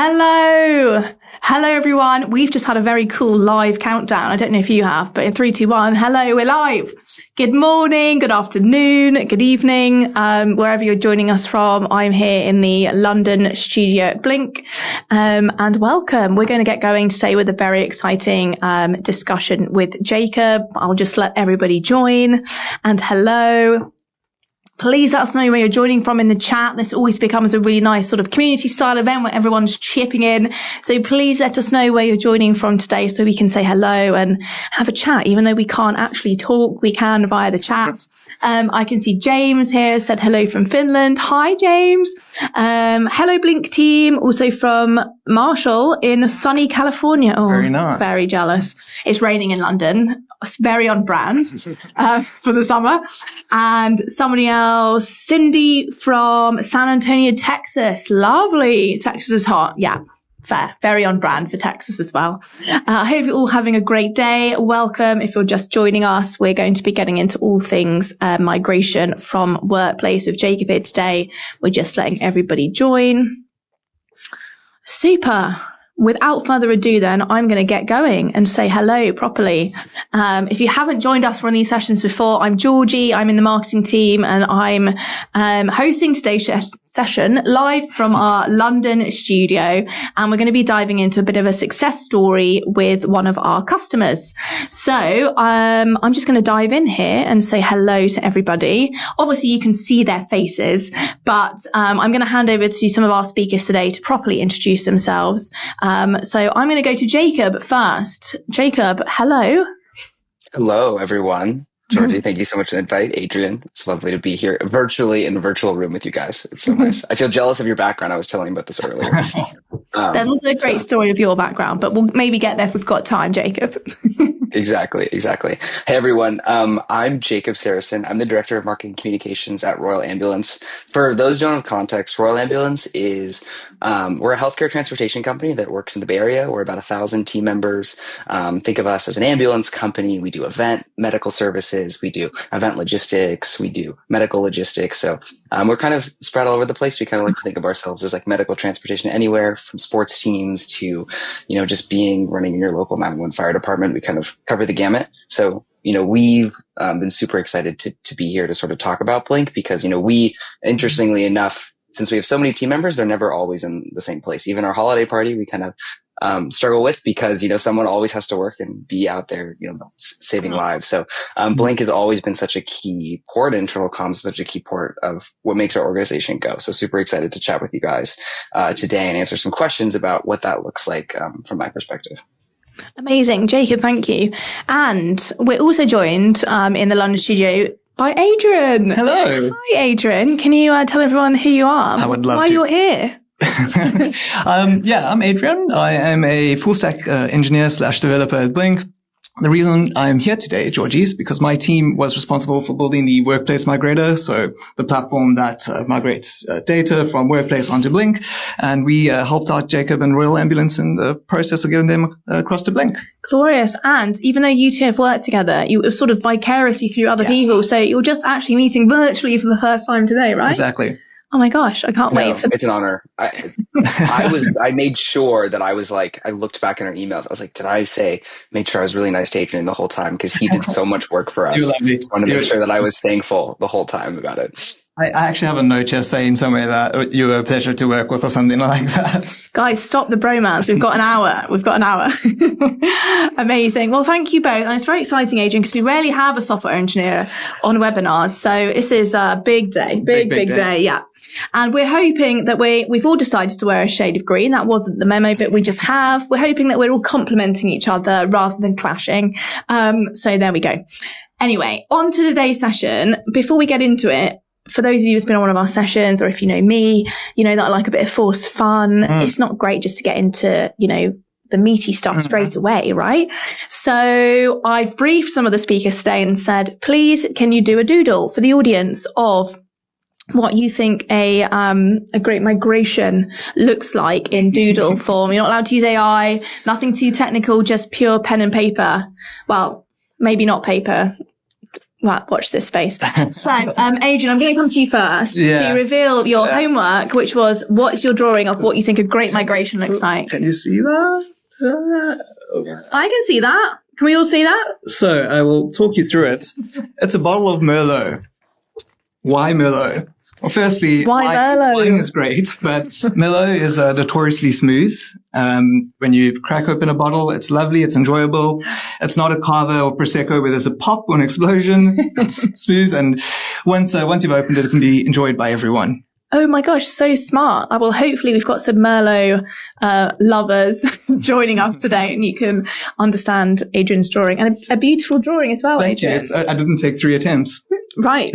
Hello. Hello, everyone. We've just had a very cool live countdown. I don't know if you have, but in 3, 2, 1, hello, we're live. Good morning, good afternoon, good evening, wherever you're joining us from. I'm here in the London studio at Blink, and welcome. We're going to get going today with a very exciting discussion with Jacob. I'll just let everybody join. And hello. Please let us know where you're joining from in the chat. This always becomes a really nice sort of community style event where everyone's chipping in. So please let us know where you're joining from today so we can say hello and have a chat. Even though we can't actually talk, we can via the chat. I can see James here said hello from Finland. Hi, James. Hello, Blink team. Also from Marshall in sunny California. Oh, very nice. Very jealous. It's raining in London. It's very on brand for the summer. And somebody else, Cindy from San Antonio, Texas. Lovely. Texas is hot. Yeah, fair. Very on brand for Texas as well. I hope you're all having a great day. Welcome. If you're just joining us, we're going to be getting into all things migration from workplace with Jacob here today. We're just letting everybody join. Super. Without further ado, then, I'm going to get going and say hello properly. If you haven't joined us for one of these sessions before, I'm Georgie. I'm in the marketing team, and I'm hosting today's session live from our London studio. And we're going to be diving into a bit of a success story with one of our customers. So I'm just going to dive in here and say hello to everybody. Obviously, you can see their faces, but I'm going to hand over to some of our speakers today to properly introduce themselves. So I'm going to go to Jacob first. Jacob, hello. Hello, everyone. Georgie, thank you so much for the invite. Adrian, it's lovely to be here virtually in a virtual room with you guys. It's so nice. I feel jealous of your background. I was telling you about this earlier. There's also a great story of your background, but we'll maybe get there if we've got time, Jacob. Exactly. Hey, everyone. I'm Jacob Saracen. I'm the Director of Marketing Communications at Royal Ambulance. For those who don't have context, Royal Ambulance is, we're a healthcare transportation company that works in the Bay Area. We're about 1,000 team members. Think of us as an ambulance company. We do event medical services. We do event logistics. We do medical logistics. So we're kind of spread all over the place. We kind of like to think of ourselves as like medical transportation anywhere, from sports teams to, just running in your local 911 fire department. We kind of cover the gamut. So, we've been super excited to be here to sort of talk about Blink because, we, interestingly enough, since we have so many team members, they're never always in the same place. Even our holiday party, we kind of struggle with because, someone always has to work and be out there, saving lives. So Blink has always been such a key port, internal comms, such a key port of what makes our organization go. So super excited to chat with you guys today and answer some questions about what that looks like from my perspective. Amazing. Jacob, thank you. And we're also joined in the London studio by Adrian. Hello. Hi, Adrian. Can you tell everyone who you are? I would love why to. You're here? I'm Adrian. I am a full stack engineer / developer at Blink. The reason I'm here today, Georgie, is because my team was responsible for building the Workplace Migrator, so the platform that migrates data from Workplace onto Blink. And we helped out Jacob and Royal Ambulance in the process of getting them across to Blink. Glorious. And even though you two have worked together, you were sort of vicariously through other people. So you're just actually meeting virtually for the first time today, right? Exactly. Oh my gosh, I can't wait for it's an honor. I made sure that I was like, I looked back in our emails. I was like, made sure I was really nice to Adrian the whole time because he did so much work for us. I wanted to make sure that I was thankful the whole time about it. I actually have a note here saying somewhere that you were a pleasure to work with or something like that. Guys, stop the bromance. We've got an hour. Amazing. Well, thank you both. And it's very exciting, Adrian, because we rarely have a software engineer on webinars. So this is a big day, big day. Yeah. And we're hoping that we've all decided to wear a shade of green. That wasn't the memo, but we just have. We're hoping that we're all complementing each other rather than clashing. So there we go. Anyway, on to today's session. Before we get into it, for those of you who's been on one of our sessions, or if you know me, you know that I like a bit of forced fun. It's not great just to get into, the meaty stuff straight away, right? So I've briefed some of the speakers today and said, please, can you do a doodle for the audience of what you think a great migration looks like in doodle form? You're not allowed to use AI, nothing too technical, just pure pen and paper. Well, maybe not paper. Well, watch this space. So, Adrian, I'm going to come to you first. Yeah. You reveal your homework, which was what's your drawing of what you think a great migration looks like. Can you see that? I can see that. Can we all see that? So I will talk you through it. It's a bottle of Merlot. Why Merlot? Well, firstly, Why Merlot? Wine is great, but Merlot is notoriously smooth. When you crack open a bottle, it's lovely, it's enjoyable. It's not a Cava or Prosecco where there's a pop or an explosion. It's smooth, and once you've opened it, it can be enjoyed by everyone. Oh my gosh, so smart. Well, hopefully we've got some Merlot lovers joining us today, and you can understand Adrian's drawing. And a beautiful drawing as well, Thank Adrian. you. I didn't take 3 attempts. Right.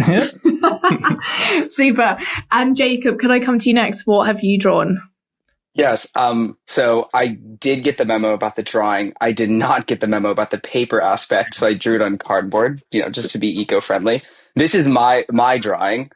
Super. And Jacob, can I come to you next? What have you drawn? Yes. So I did get the memo about the drawing. I did not get the memo about the paper aspect. So I drew it on cardboard, just to be eco-friendly. This is my drawing.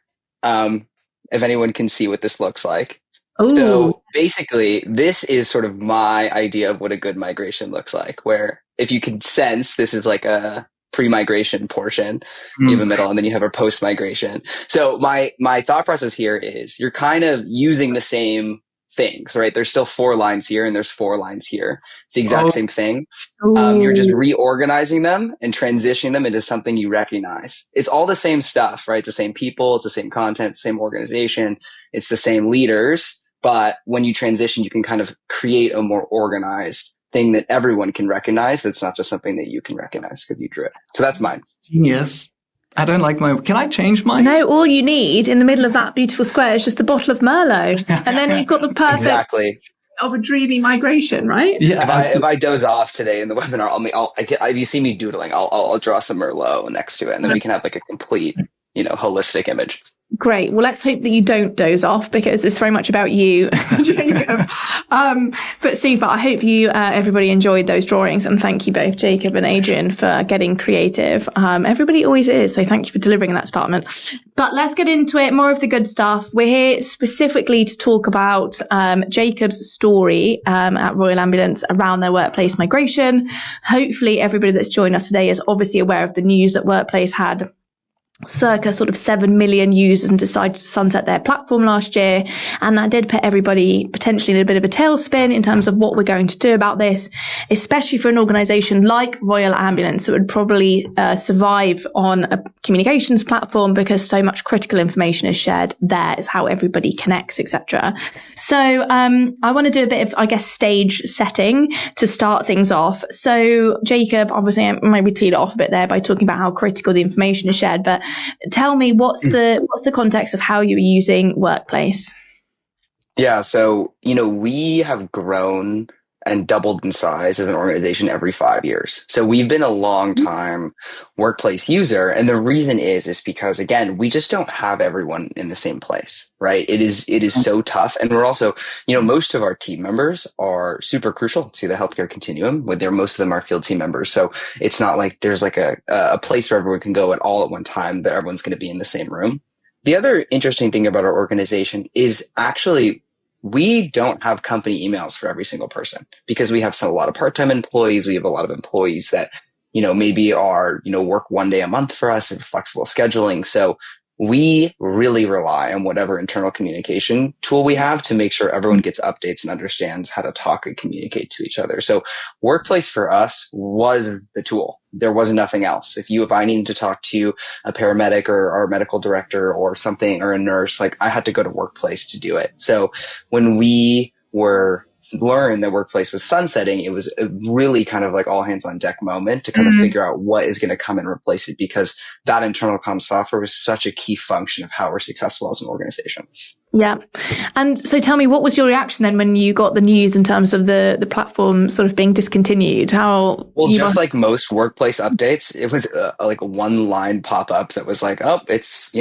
If anyone can see what this looks like. Ooh. So basically, this is sort of my idea of what a good migration looks like, where if you can sense, this is like a pre-migration portion, you have a middle, and then you have a post-migration. So my thought process here is you're kind of using the same things, right? There's still 4 lines here and there's 4 lines here. It's the exact same thing. You're just reorganizing them and transitioning them into something you recognize. It's all the same stuff, right? It's the same people, it's the same content, same organization, it's the same leaders. But when you transition, you can kind of create a more organized thing that everyone can recognize. That's not just something that you can recognize because you drew it. So that's mine. Genius. I don't like my... Can I change mine? No, all you need in the middle of that beautiful square is just a bottle of Merlot. And then you've got the perfect of a dreamy migration, right? Yeah. If I doze off today in the webinar, if you see me doodling, I'll draw some Merlot next to it. And then we can have like a complete, holistic image. Great. Well, let's hope that you don't doze off because it's very much about you, Jacob. But super. I hope you, everybody enjoyed those drawings, and thank you both, Jacob and Adrian, for getting creative. Everybody always is. So thank you for delivering that department. But let's get into it. More of the good stuff. We're here specifically to talk about Jacob's story at Royal Ambulance around their workplace migration. Hopefully everybody that's joined us today is obviously aware of the news that Workplace had circa sort of 7 million users and decided to sunset their platform last year. And that did put everybody potentially in a bit of a tailspin in terms of what we're going to do about this, especially for an organisation like Royal Ambulance that would probably survive on a communications platform because so much critical information is shared there. It's how everybody connects, etc. So I want to do a bit of, I guess, stage setting to start things off. So Jacob, obviously, I maybe teed it off a bit there by talking about how critical the information is shared, but tell me what's the context of how you're using Workplace? Yeah, so we have grown and doubled in size as an organization every 5 years. So we've been a long time Workplace user, and the reason is because again, we just don't have everyone in the same place, right? It is so tough, and we're also, most of our team members are super crucial to the healthcare continuum. Most of them are field team members, so it's not like there's like a place where everyone can go all at one time that everyone's going to be in the same room. The other interesting thing about our organization is actually we don't have company emails for every single person because we have a lot of part-time employees. We have a lot of employees that, maybe are, work 1 day a month for us and flexible scheduling. So we really rely on whatever internal communication tool we have to make sure everyone gets updates and understands how to talk and communicate to each other. So Workplace for us was the tool. There was nothing else. If I needed to talk to a paramedic or our medical director or something, or a nurse, I had to go to Workplace to do it. So when we learned that Workplace was sunsetting, it was a really kind of like all hands on deck moment to kind of figure out what is going to come and replace it, because that internal comm software was such a key function of how we're successful as an organization. Yeah. And so tell me, what was your reaction then when you got the news in terms of the platform sort of being discontinued? Just like most Workplace updates, it was like a 1-line pop-up that was like, oh, it's,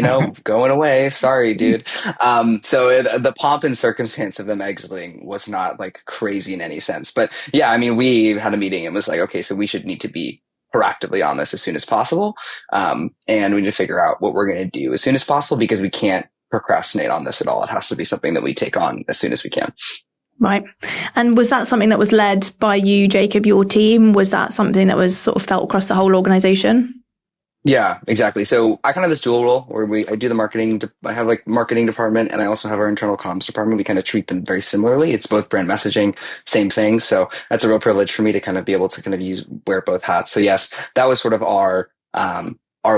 going away. Sorry, dude. So the pomp and circumstance of them exiting was not like crazy in any sense. But yeah, we had a meeting and was like, okay, so we should need to be proactively on this as soon as possible. And we need to figure out what we're going to do as soon as possible, because we can't procrastinate on this at all. It has to be something that we take on as soon as we can. Right. And was that something that was led by you, Jacob, your team? Was that something that was sort of felt across the whole organization? Yeah, exactly. So I kind of have this dual role where I do the marketing. I have like marketing department, and I also have our internal comms department. We kind of treat them very similarly. It's both brand messaging, same thing. So that's a real privilege for me to kind of be able to kind of wear both hats. So yes, that was sort of our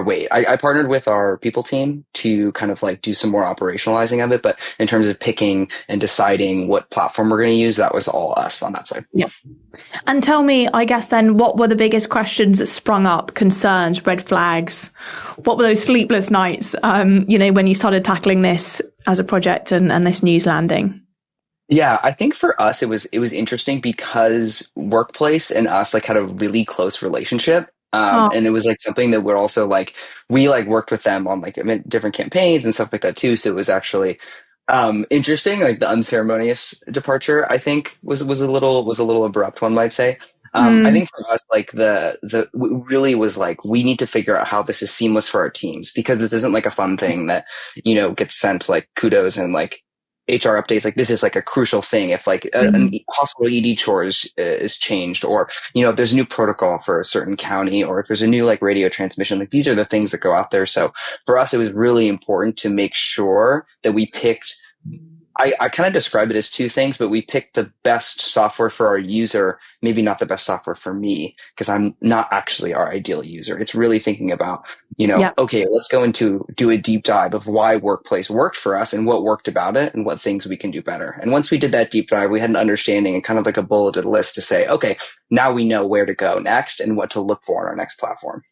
way. I partnered with our people team to kind of like do some more operationalizing of it, but in terms of picking and deciding what platform we're going to use, that was all us on that side. Yeah. And tell me, I guess then, what were the biggest questions that sprung up, concerns, red flags? What were those sleepless nights, when you started tackling this as a project and this news landing? Yeah, I think for us it was interesting because Workplace and us like had a really close relationship. Oh, And it was like something that we're also like we like worked with them on like different campaigns and stuff like that too. So it was actually interesting. Like the unceremonious departure, I think was a little abrupt, one might say. I think for us, like really was like we need to figure out how this is seamless for our teams because this isn't like a fun thing that gets sent like kudos and like HR updates. Like this is like a crucial thing. If like an hospital ED chore is changed, or if there's a new protocol for a certain county, or if there's a new like radio transmission, like these are the things that go out there. So for us, it was really important to make sure that we picked. I kind of describe it as two things, but we picked the best software for our user, maybe not the best software for me, because I'm not actually our ideal user. It's really thinking about, yeah. okay, let's go into do a deep dive of why Workplace worked for us and what worked about it and what things we can do better. And once we did that deep dive, we had an understanding and kind of like a bulleted list to say, okay, now we know where to go next and what to look for in our next platform.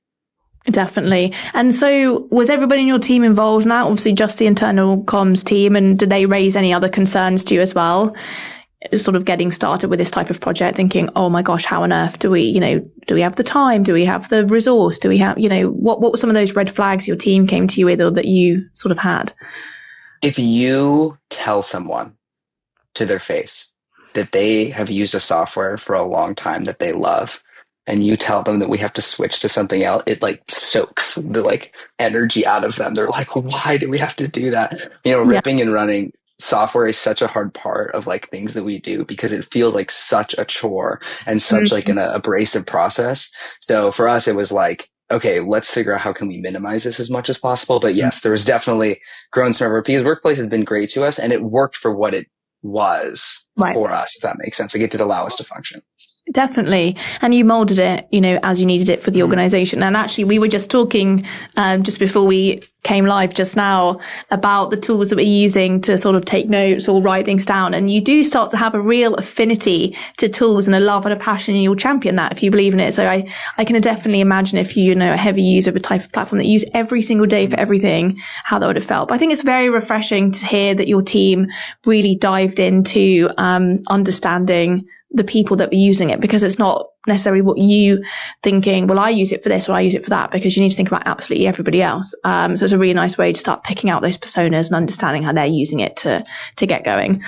Definitely. And so was everybody in your team involved in that? Obviously just the internal comms team. And did they raise any other concerns to you as well? Sort of getting started with this type of project, thinking, oh my gosh, how on earth do we have the time? Do we have the resource? Do we have, what were some of those red flags your team came to you with or that you sort of had? If you tell someone to their face that they have used a software for a long time that they love, and you tell them that we have to switch to something else, it like soaks the like energy out of them. They're like, why do we have to do that? Ripping and running software is such a hard part of like things that we do because it feels like such a chore and such like an abrasive process. So for us, it was like, okay, let's figure out how can we minimize this as much as possible. But yes, there was definitely growing some effort because Workplace has been great to us and it worked for what it was for us, if that makes sense. Like it did allow us to function. Definitely. And you molded it, as you needed it for the organization. And actually, we were just talking just before we came live just now about the tools that we're using to sort of take notes or write things down. And you do start to have a real affinity to tools and a love and a passion, and you'll champion that if you believe in it. So I can definitely imagine if you know a heavy user of a type of platform that you use every single day for everything, how that would have felt. But I think it's very refreshing to hear that your team really dived into understanding the people that were using it, because it's not necessarily what you thinking, well, I use it for this or I use it for that, because you need to think about absolutely everybody else. So it's a really nice way to start picking out those personas and understanding how they're using it to get going.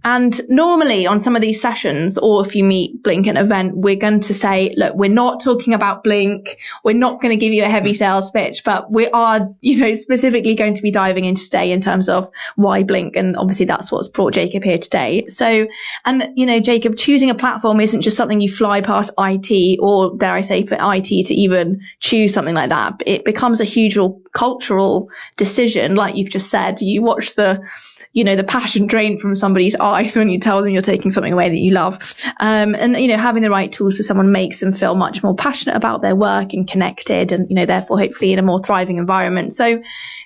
And normally on some of these sessions, or if you meet Blink at an event, we're going to say, look, we're not talking about Blink. We're not going to give you a heavy sales pitch, but we are, specifically going to be diving into today in terms of why Blink. And obviously that's what's brought Jacob here today. So, and, Jacob, choosing a platform isn't just something you fly past IT, or dare I say for IT to even choose something like that. It becomes a huge cultural decision. Like you've just said, you watch the passion drain from somebody's eyes when you tell them you're taking something away that you love. And having the right tools for someone makes them feel much more passionate about their work and connected, and, therefore hopefully in a more thriving environment. So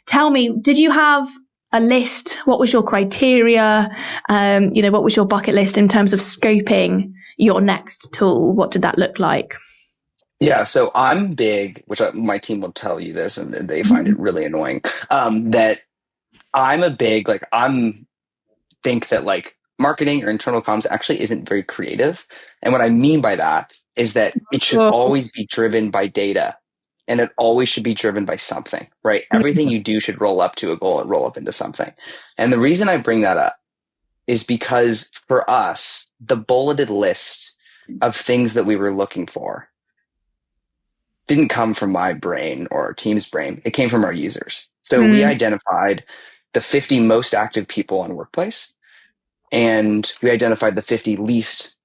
tell me, did you have a list? What was your criteria? What was your bucket list in terms of scoping your next tool? What did that look like? Yeah, so I'm big, which my team will tell you this, and they find it really annoying, that I'm a big, like, think that like marketing or internal comms actually isn't very creative. And what I mean by that is that it should always be driven by data. And it always should be driven by something, right? Everything you do should roll up to a goal and roll up into something. And the reason I bring that up is because for us, the bulleted list of things that we were looking for didn't come from my brain or our team's brain. It came from our users. So we identified the 50 most active people on Workplace, and we identified the 50 least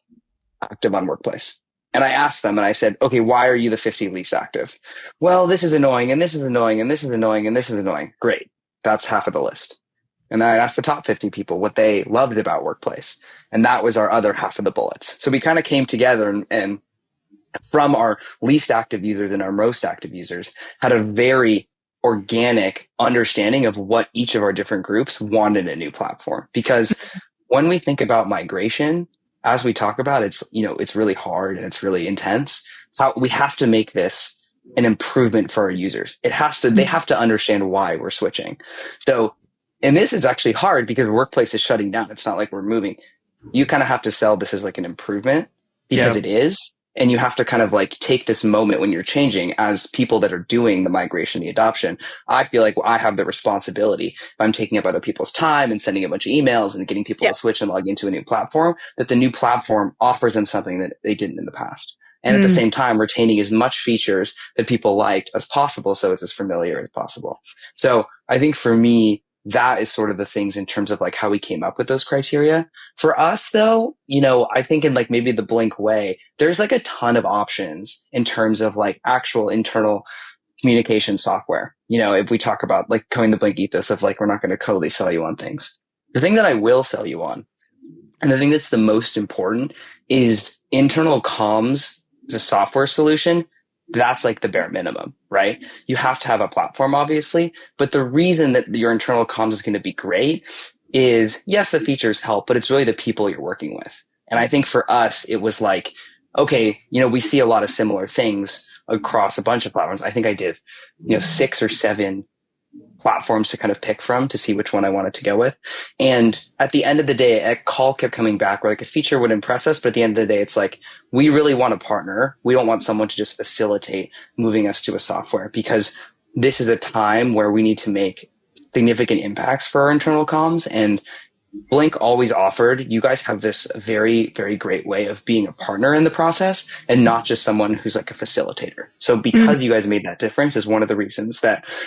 active on Workplace. And I asked them and I said, okay, why are you the 50 least active? Well, this is annoying and this is annoying and this is annoying and this is annoying. Great. That's half of the list. And then I asked the top 50 people what they loved about Workplace. And that was our other half of the bullets. So we kind of came together and from our least active users and our most active users had a very organic understanding of what each of our different groups wanted in a new platform. Because when we think about migration, as we talk about, it's really hard and it's really intense. So we have to make this an improvement for our users. They have to understand why we're switching. So, and this is actually hard because Workplace is shutting down. It's not like we're moving. You kind of have to sell this as like an improvement because it is. And you have to kind of like take this moment when you're changing as people that are doing the migration, the adoption. I feel like I have the responsibility if I'm taking up other people's time and sending a bunch of emails and getting people to switch and log into a new platform, that the new platform offers them something that they didn't in the past. And at the same time, retaining as much features that people liked as possible. So it's as familiar as possible. So I think for me, that is sort of the things in terms of like how we came up with those criteria. For us though, I think in like maybe the Blink way, there's like a ton of options in terms of like actual internal communication software. If we talk about like going the Blink ethos of like, we're not going to totally sell you on things. The thing that I will sell you on, and the thing that's the most important, is internal comms as a software solution. That's like the bare minimum, right? You have to have a platform, obviously, but the reason that your internal comms is going to be great is, yes, the features help, but it's really the people you're working with. And I think for us, it was like, okay, we see a lot of similar things across a bunch of platforms. I think I did, 6 or 7 platforms to kind of pick from to see which one I wanted to go with. And at the end of the day, a call kept coming back where like a feature would impress us. But at the end of the day, it's like, we really want to partner. We don't want someone to just facilitate moving us to a software, because this is a time where we need to make significant impacts for our internal comms. And Blink always offered, you guys have this very, very great way of being a partner in the process and not just someone who's like a facilitator. So because you guys made that difference is one of the reasons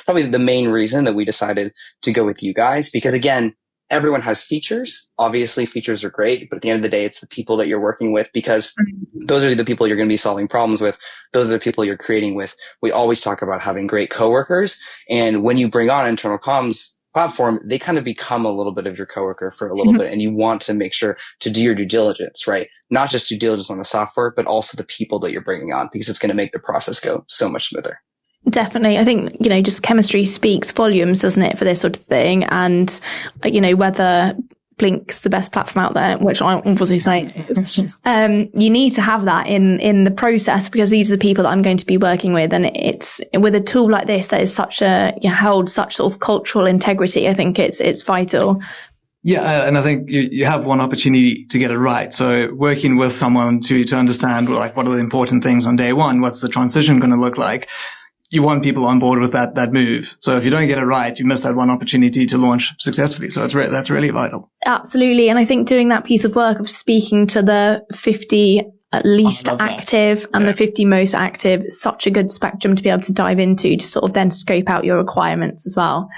probably the main reason that we decided to go with you guys, because again, everyone has features. Obviously features are great, but at the end of the day, it's the people that you're working with, because those are the people you're going to be solving problems with. Those are the people you're creating with. We always talk about having great coworkers. And when you bring on internal comms platform, they kind of become a little bit of your coworker for a little bit. And you want to make sure to do your due diligence, right? Not just due diligence on the software, but also the people that you're bringing on, because it's going to make the process go so much smoother. Definitely. I think, just chemistry speaks volumes, doesn't it, for this sort of thing? And, whether Blink's the best platform out there, which I'm obviously saying is, you need to have that in the process, because these are the people that I'm going to be working with. And it's with a tool like this that is held such sort of cultural integrity. I think it's vital. Yeah, and I think you have one opportunity to get it right. So working with someone to understand like what are the important things on day one, what's the transition going to look like? You want people on board with that move. So if you don't get it right, you miss that one opportunity to launch successfully. So that's really vital. Absolutely. And I think doing that piece of work of speaking to the 50 at least active and the 50 most active, such a good spectrum to be able to dive into to sort of then scope out your requirements as well.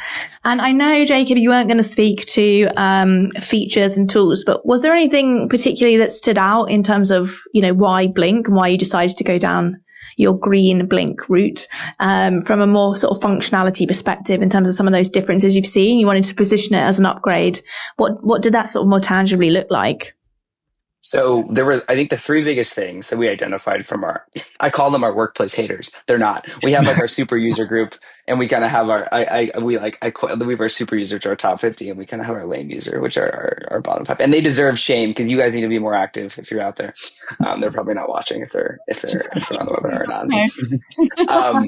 And I know, Jacob, you weren't going to speak to features and tools, but was there anything particularly that stood out in terms of, why Blink and why you decided to go down your green Blink route, from a more sort of functionality perspective in terms of some of those differences you've seen? You wanted to position it as an upgrade. What did that sort of more tangibly look like? So there were, I think, the 3 biggest things that we identified from I call them our workplace haters. They're not. We have like our super user group, and we kind of have we have our super user to our top 50, and we kind of have our lame user, which are our bottom 5. And they deserve shame, because you guys need to be more active if you're out there. They're probably not watching if they're on the webinar or not.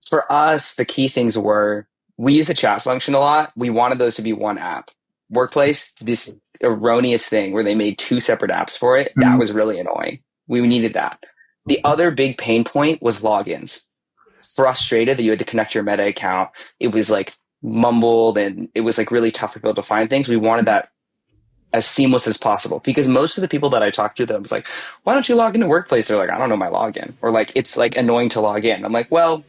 For us, the key things were, we use the chat function a lot. We wanted those to be one app. Workplace, this erroneous thing where they made 2 separate apps for it, that was really annoying. We needed that. The other big pain point was logins. Frustrated that you had to connect your Meta account. It was like mumbled, and it was like really tough for people to find things. We wanted that as seamless as possible, because most of the people that I talked to, that was like, why don't you log into Workplace? They're like, I don't know my login, or like, it's like annoying to log in. I'm like, well,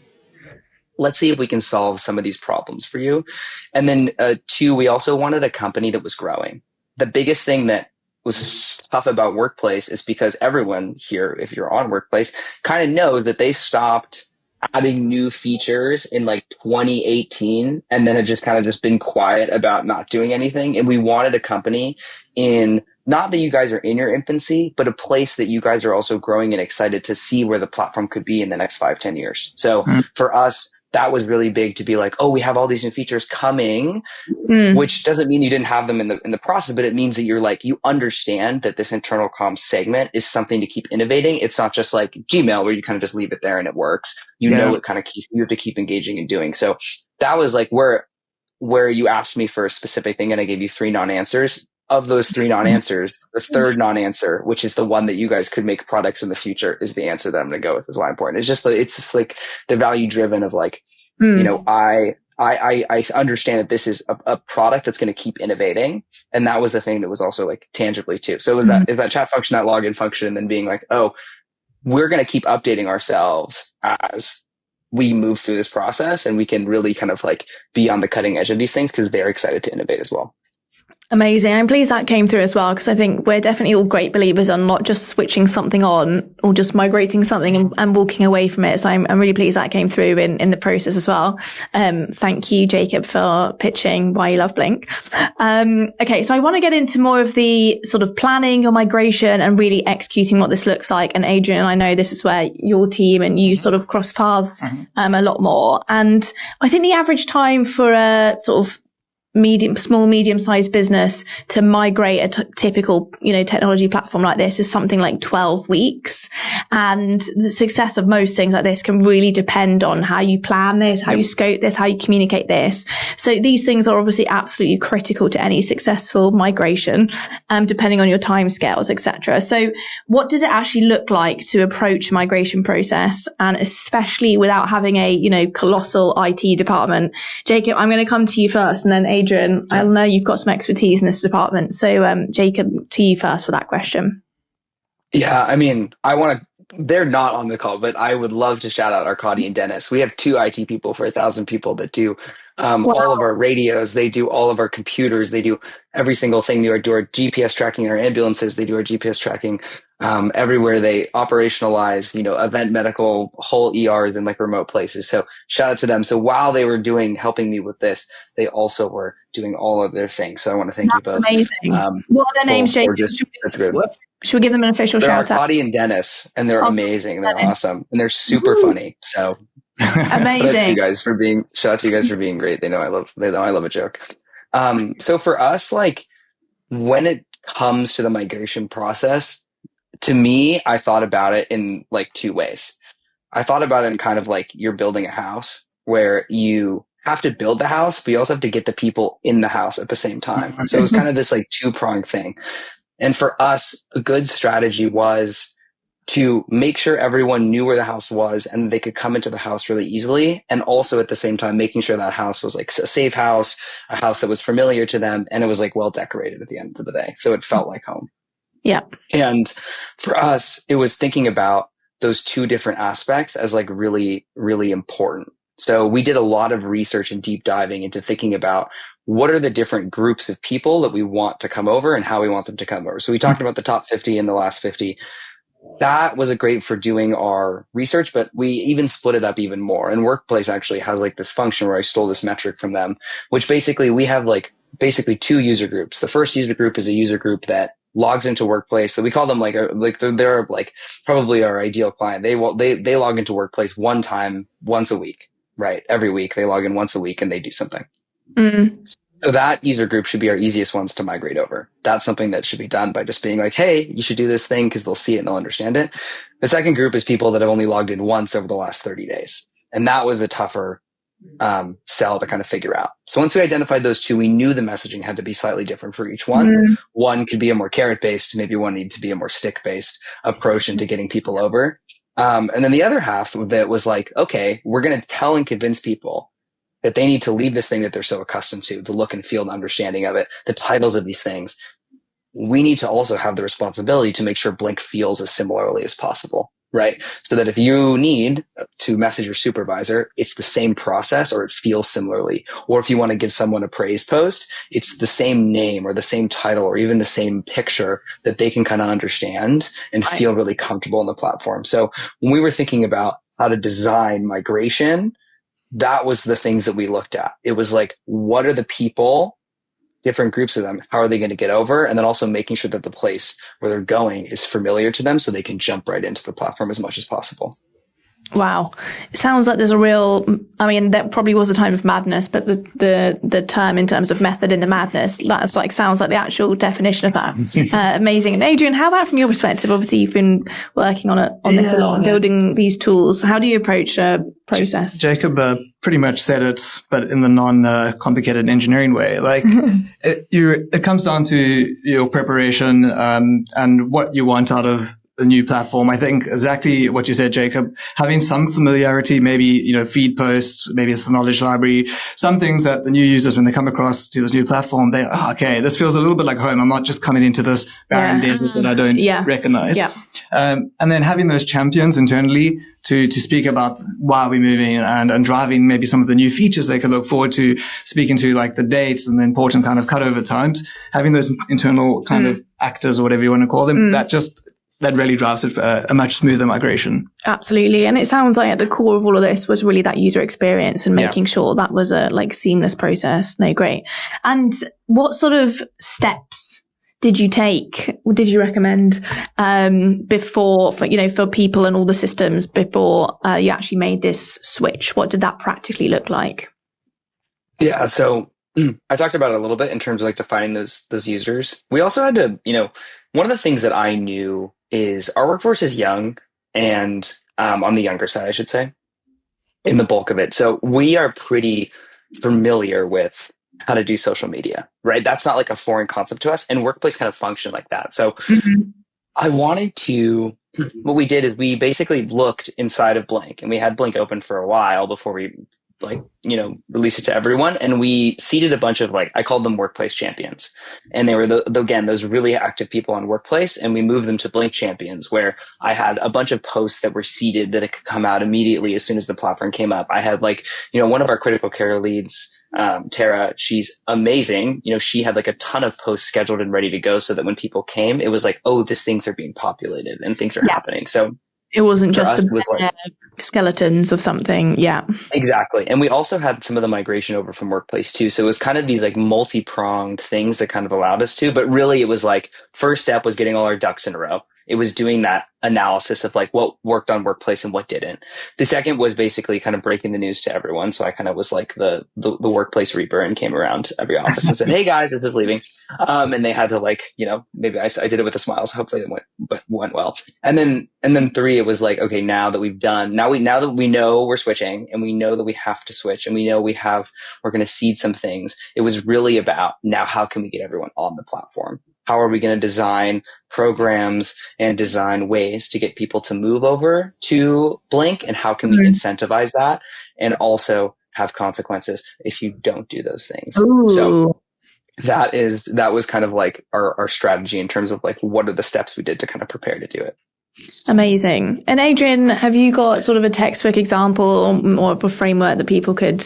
let's see if we can solve some of these problems for you. And then 2, we also wanted a company that was growing. The biggest thing that was tough about Workplace is because everyone here, if you're on Workplace, kind of knows that they stopped adding new features in like 2018 and then have just kind of just been quiet about not doing anything. And we wanted a company in, not that you guys are in your infancy, but a place that you guys are also growing and excited to see where the platform could be in the next 5-10 years. So for us, that was really big to be like, oh, we have all these new features coming, which doesn't mean you didn't have them in the process, but it means that you're like, you understand that this internal comms segment is something to keep innovating. It's not just like Gmail where you kind of just leave it there and it works. You know, it kind of keeps, you have to keep engaging and doing. So that was like where you asked me for a specific thing and I gave you 3 non-answers. Of those 3 non-answers, the third non-answer, which is the one that you guys could make products in the future, is the answer that I'm going to go with. Is why important. It's just like the value driven of like, you know, I understand that this is a product that's going to keep innovating. And that was the thing that was also like tangibly too. So is that chat function, that login function, and then being like, oh, we're going to keep updating ourselves as we move through this process and we can really kind of like be on the cutting edge of these things because they're excited to innovate as well. Amazing. I'm pleased that came through as well, because I think we're definitely all great believers on not just switching something on or just migrating something and walking away from it. So I'm really pleased that came through in the process as well. Thank you, Jacob, for pitching why you love Blink. Okay, so I want to get into more of the sort of planning your migration and really executing what this looks like. And Adrian, I know this is where your team and you sort of cross paths a lot more. And I think the average time for a sort of medium-sized business to migrate a typical, technology platform like this is something like 12 weeks. And the success of most things like this can really depend on how you plan this, how you scope this, how you communicate this. So these things are obviously absolutely critical to any successful migration, depending on your timescales, etc. So what does it actually look like to approach a migration process, and especially without having a, colossal IT department? Jacob, I'm going to come to you first, and then Adrian, I know you've got some expertise in this department. So, Jacob, to you first for that question. Yeah, I mean, they're not on the call, but I would love to shout out Arkady and Dennis. We have 2 IT people for 1,000 people that do all of our radios. They do all of our computers. They do every single thing. They do our GPS tracking in our ambulances. They do our GPS tracking everywhere. They operationalize, event medical, whole ERs and like remote places. So shout out to them. So while they were helping me with this, they also were doing all of their things. So I want to thank you both. Amazing. What are their names, Jacob? Should we give them an official shout out? Arkady and Dennis, and they're amazing. They're awesome, and they're super funny. So amazing. Shout out to you guys for being great. They know I love a joke. So for us, like when it comes to the migration process, to me, I thought about it in like 2 ways. I thought about it in kind of like you're building a house where you have to build the house, but you also have to get the people in the house at the same time. So it was kind of this like 2-pronged thing. And for us, a good strategy was to make sure everyone knew where the house was and they could come into the house really easily. And also at the same time, making sure that house was like a safe house, a house that was familiar to them. And it was like well decorated at the end of the day. So it felt like home. Yeah. And for us, it was thinking about those 2 different aspects as like really, really important. So we did a lot of research and deep diving into thinking about what are the different groups of people that we want to come over and how we want them to come over. So we talked about the top 50 and the last 50. That was great for doing our research, but we even split it up even more. And Workplace actually has like this function where I stole this metric from them, which basically we have like basically 2 user groups. The first user group is a user group that logs into Workplace. So we call them they're like probably our ideal client. They log into Workplace one time once a week, right? Every week they log in once a week and they do something. So that user group should be our easiest ones to migrate over. That's something that should be done by just being like, hey, you should do this thing because they'll see it and they'll understand it. The second group is people that have only logged in once over the last 30 days. And that was the tougher sell to kind of figure out. So once we identified those 2, we knew the messaging had to be slightly different for each one. One could be a more carrot-based, maybe one needed to be a more stick-based approach into getting people over. And then the other half of it was like, okay, we're going to tell and convince people that they need to leave this thing that they're so accustomed to, the look and feel and understanding of it, the titles of these things. We need to also have the responsibility to make sure Blink feels as similarly as possible, right? So that if you need to message your supervisor, it's the same process or it feels similarly. Or if you want to give someone a praise post, it's the same name or the same title or even the same picture that they can kind of understand and feel really comfortable in the platform. So when we were thinking about how to design migration, that was the things that we looked at. It was like, what are the people, different groups of them, how are they going to get over? And then also making sure that the place where they're going is familiar to them so they can jump right into the platform as much as possible. Wow. It sounds like there's a real, I mean, that probably was a time of madness, but the term in terms of method in the madness, that's like, sounds like the actual definition of that. Amazing. And Adrian, how about from your perspective? Obviously you've been working on this a lot, building these tools. How do you approach a process? Jacob pretty much said it, but in the non-complicated engineering way. Like it comes down to your preparation, and what you want out of the new platform. I think exactly what you said, Jacob, having some familiarity, maybe, feed posts, maybe it's the knowledge library, some things that the new users, when they come across to this new platform, they, okay, this feels a little bit like home. I'm not just coming into this barren desert that I don't recognize. Yeah. And then having those champions internally to speak about why we're moving and driving maybe some of the new features they could look forward to, speaking to like the dates and the important kind of cutover times, having those internal kind of actors or whatever you want to call them, that really drives it a much smoother migration. Absolutely. And it sounds like at the core of all of this was really that user experience and making sure that was a seamless process. No, great. And what sort of steps did you take? Did you recommend before for people and all the systems before you actually made this switch? What did that practically look like? Yeah. So I talked about it a little bit in terms of defining those users. We also had to, one of the things that I knew is our workforce is young and on the younger side, I should say, in the bulk of it. So we are pretty familiar with how to do social media, right? That's not like a foreign concept to us, and workplace kind of function like that. So I wanted to, what we did is we basically looked inside of Blink, and we had Blink open for a while before we release it to everyone. And we seeded a bunch of I called them workplace champions. And they were again, those really active people on workplace. And we moved them to Blink champions, where I had a bunch of posts that were seeded that it could come out immediately as soon as the platform came up. I had one of our critical care leads, Tara, she's amazing. She had a ton of posts scheduled and ready to go so that when people came, it was like, oh, these things are being populated and things are happening. So it wasn't just skeletons of something. Yeah, exactly. And we also had some of the migration over from workplace too. So it was kind of these multi-pronged things that kind of allowed us to, but really it was first step was getting all our ducks in a row. It was doing that analysis of what worked on workplace and what didn't. The second was basically kind of breaking the news to everyone. So I kind of was the workplace reaper and came around to every office and said, hey guys, this is leaving. And they had to maybe I did it with a smile. So hopefully it went well. And then three, it was okay, now that we know we're switching and we know that we have to switch and we know we're going to seed some things. It was really about now, how can we get everyone on the platform? How are we going to design programs and design ways to get people to move over to Blink? And how can we incentivize that and also have consequences if you don't do those things? Ooh. So that was kind of our strategy in terms of what are the steps we did to kind of prepare to do it. Amazing. And Adrian, have you got sort of a textbook example or of a framework that people could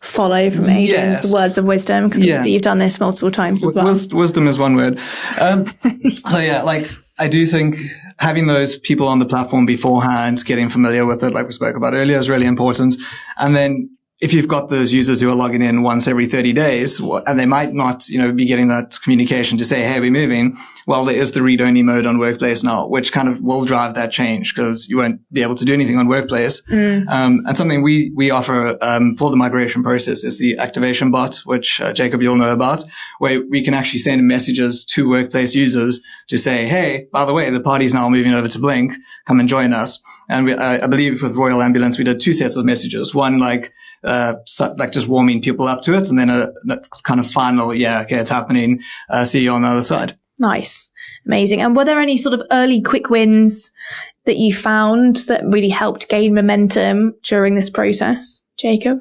follow from Adrian's words of wisdom? You've done this multiple times as well. Wisdom is one word. I do think having those people on the platform beforehand, getting familiar with it, like we spoke about earlier, is really important. And then if you've got those users who are logging in once every 30 days, and they might not, be getting that communication to say, hey, we're moving. Well, there is the read-only mode on Workplace now, which kind of will drive that change because you won't be able to do anything on Workplace. And something we offer for the migration process is the activation bot, which Jacob, you'll know about, where we can actually send messages to Workplace users to say, hey, by the way, the party's now moving over to Blink. Come and join us. And I believe with Royal Ambulance, we did two sets of messages. One, just warming people up to it, and then a kind of final, okay, it's happening. See you on the other side. Nice. Amazing. And were there any sort of early quick wins that you found that really helped gain momentum during this process, Jacob?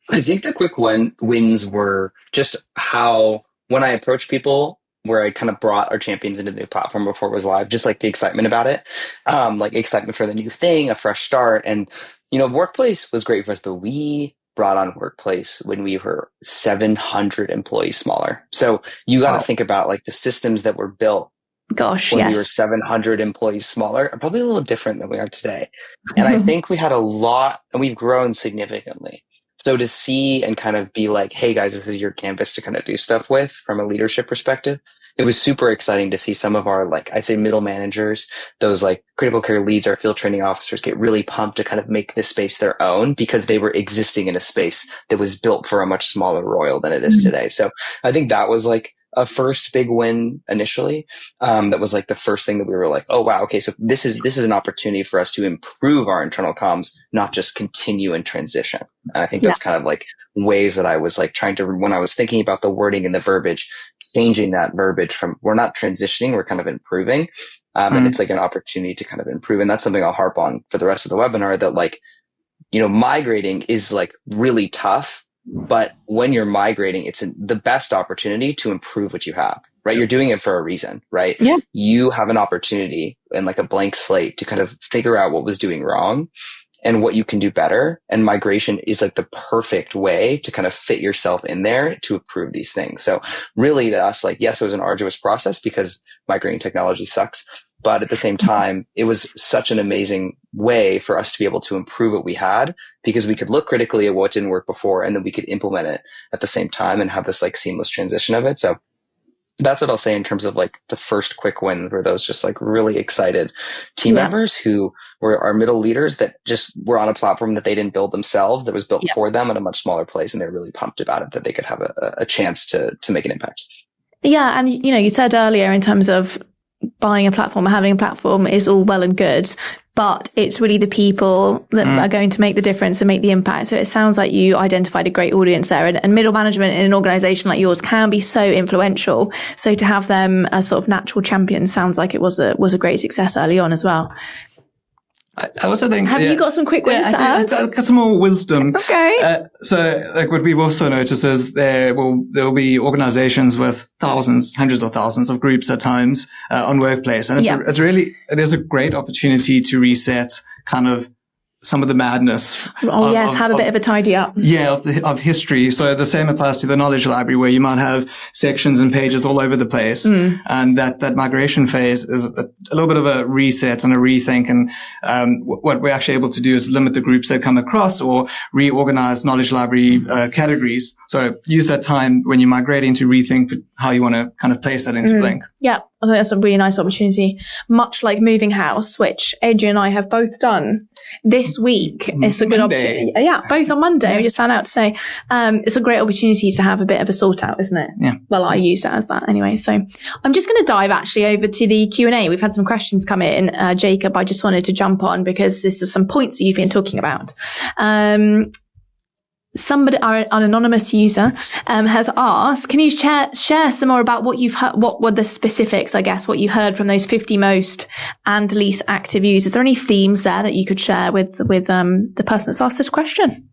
I think the quick wins were just how, when I approach people where I kind of brought our champions into the new platform before it was live, just like the excitement about it, like excitement for the new thing, a fresh start. And, Workplace was great for us, but we brought on Workplace when we were 700 employees smaller. So you got to think about like the systems that were built when we were 700 employees smaller are probably a little different than we are today. And I think we had a lot, and we've grown significantly. So to see and kind of be like, hey guys, this is your canvas to kind of do stuff with from a leadership perspective. It was super exciting to see some of our, like, I'd say middle managers, those like critical care leads, our field training officers get really pumped to kind of make this space their own because they were existing in a space that was built for a much smaller Royal than it is today. So I think that was like a first big win initially. That was like the first thing that we were like, oh wow, okay, so this is an opportunity for us to improve our internal comms, not just continue and transition. And I think that's kind of like ways that I was like trying to, when I was thinking about the wording and the verbiage, changing that verbiage from we're not transitioning, we're kind of improving. And it's like an opportunity to kind of improve. And that's something I'll harp on for the rest of the webinar, that like, migrating is like really tough. But when you're migrating, it's the best opportunity to improve what you have, right? You're doing it for a reason, right? Yeah. You have an opportunity and like a blank slate to kind of figure out what was doing wrong and what you can do better. And migration is like the perfect way to kind of fit yourself in there to improve these things. So really to us, like, yes, it was an arduous process because migrating technology sucks. But at the same time, it was such an amazing way for us to be able to improve what we had because we could look critically at what didn't work before and then we could implement it at the same time and have this like seamless transition of it. So that's what I'll say in terms of like the first quick wins were those just like really excited team members who were our middle leaders that just were on a platform that they didn't build themselves, that was built for them at a much smaller place. And they're really pumped about it, that they could have a chance to make an impact. Yeah. And, you said earlier in terms of buying a platform or having a platform is all well and good, but it's really the people that are going to make the difference and make the impact. So it sounds like you identified a great audience there, and middle management in an organization like yours can be so influential. So to have them as sort of natural champions sounds like it was a great success early on as well. I also think. Have you got some quick wins to add? I've got some more wisdom. Okay. So, like, what we've also noticed is there will be organizations with thousands, hundreds of thousands of groups at times on Workplace, and it is a great opportunity to reset kind of some of the madness. Have a bit of a tidy up. Yeah, of history. So the same applies to the knowledge library, where you might have sections and pages all over the place. And that migration phase is a little bit of a reset and a rethink. And what we're actually able to do is limit the groups that come across or reorganize knowledge library categories. So use that time when you're migrating to rethink how you want to kind of place that into Blink. Yeah, I think that's a really nice opportunity. Much like moving house, which Adrian and I have both done this week. It's a good opportunity. Yeah, both on Monday. We just found out today. It's a great opportunity to have a bit of a sort out, isn't it? Yeah. Well, I used it as that anyway. So I'm just going to dive actually over to the Q&A. We've had some questions come in. Jacob, I just wanted to jump on because this is some points that you've been talking about. Somebody, an anonymous user, has asked, can you share some more about what you've heard, what were the specifics, I guess, what you heard from those 50 most and least active users? Are there any themes there that you could share with the person that's asked this question?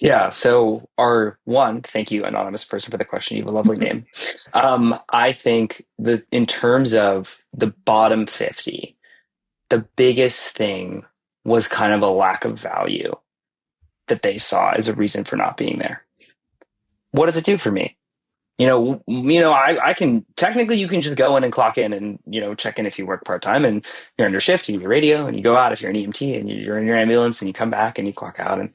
Yeah. So thank you, anonymous person, for the question. You have a lovely name. I think in terms of the bottom 50, the biggest thing was kind of a lack of value that they saw as a reason for not being there. What does it do for me? I can technically, you can just go in and clock in and, check in if you work part-time and you're under shift, you do your radio and you go out if you're an EMT and you're in your ambulance and you come back and you clock out and,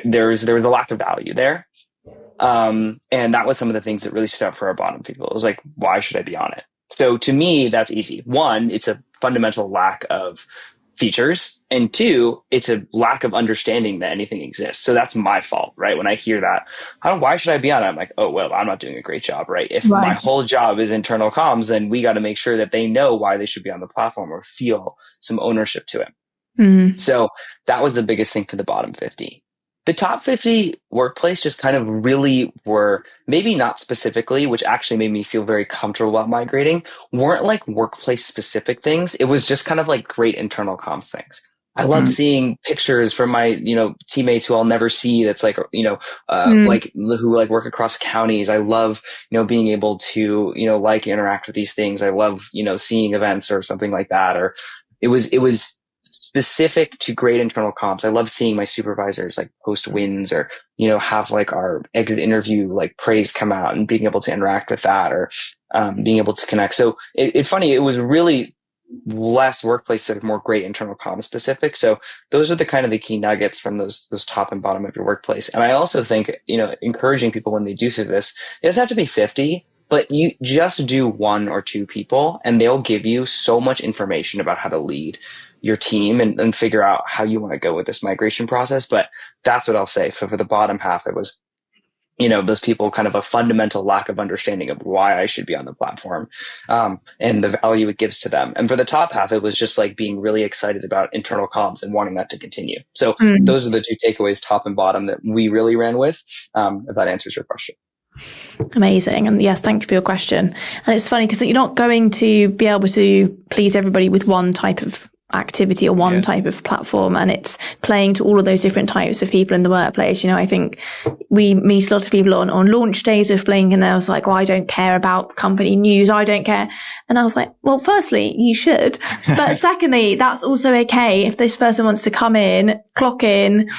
there was a lack of value there. And that was some of the things that really stood out for our bottom people. It was like, why should I be on it? So to me, that's easy. One, it's a fundamental lack of features, and two, it's a lack of understanding that anything exists. So that's my fault, right? When I hear that, why should I be on it? I'm like, oh, well, I'm not doing a great job, right? If my whole job is internal comms, then we got to make sure that they know why they should be on the platform or feel some ownership to it. So that was the biggest thing for the bottom 50. The top 50 Workplace just kind of really were, maybe not specifically, which actually made me feel very comfortable about migrating, weren't like Workplace specific things. It was just kind of like great internal comms things. I love seeing pictures from my, teammates who I'll never see. That's like, like who like work across counties. I love, being able to, like interact with these things. I love, seeing events or something like that. Or it was specific to great internal comps. I love seeing my supervisors like post wins or, have like our exit interview, like praise come out and being able to interact with that or, being able to connect. So it's funny. It was really less workplace, sort of more great internal comms specific. So those are the key nuggets from those top and bottom of your workplace. And I also think, encouraging people when they do this, it doesn't have to be 50, but you just do 1 or 2 people and they'll give you so much information about how to lead your team and figure out how you want to go with this migration process. But that's what I'll say. So for the bottom half, it was, those people kind of a fundamental lack of understanding of why I should be on the platform, and the value it gives to them. And for the top half, it was just like being really excited about internal comms and wanting that to continue. So those are the 2 takeaways, top and bottom, that we really ran with, if that answers your question. Amazing. And yes, thank you for your question. And it's funny because you're not going to be able to please everybody with one type of activity or one type of platform, and it's playing to all of those different types of people in the workplace. I think we meet a lot of people on launch days of Blink, and they was like, I don't care about company news, I don't care. And I was like, well, firstly, you should, but secondly, that's also okay. If this person wants to come in, clock in,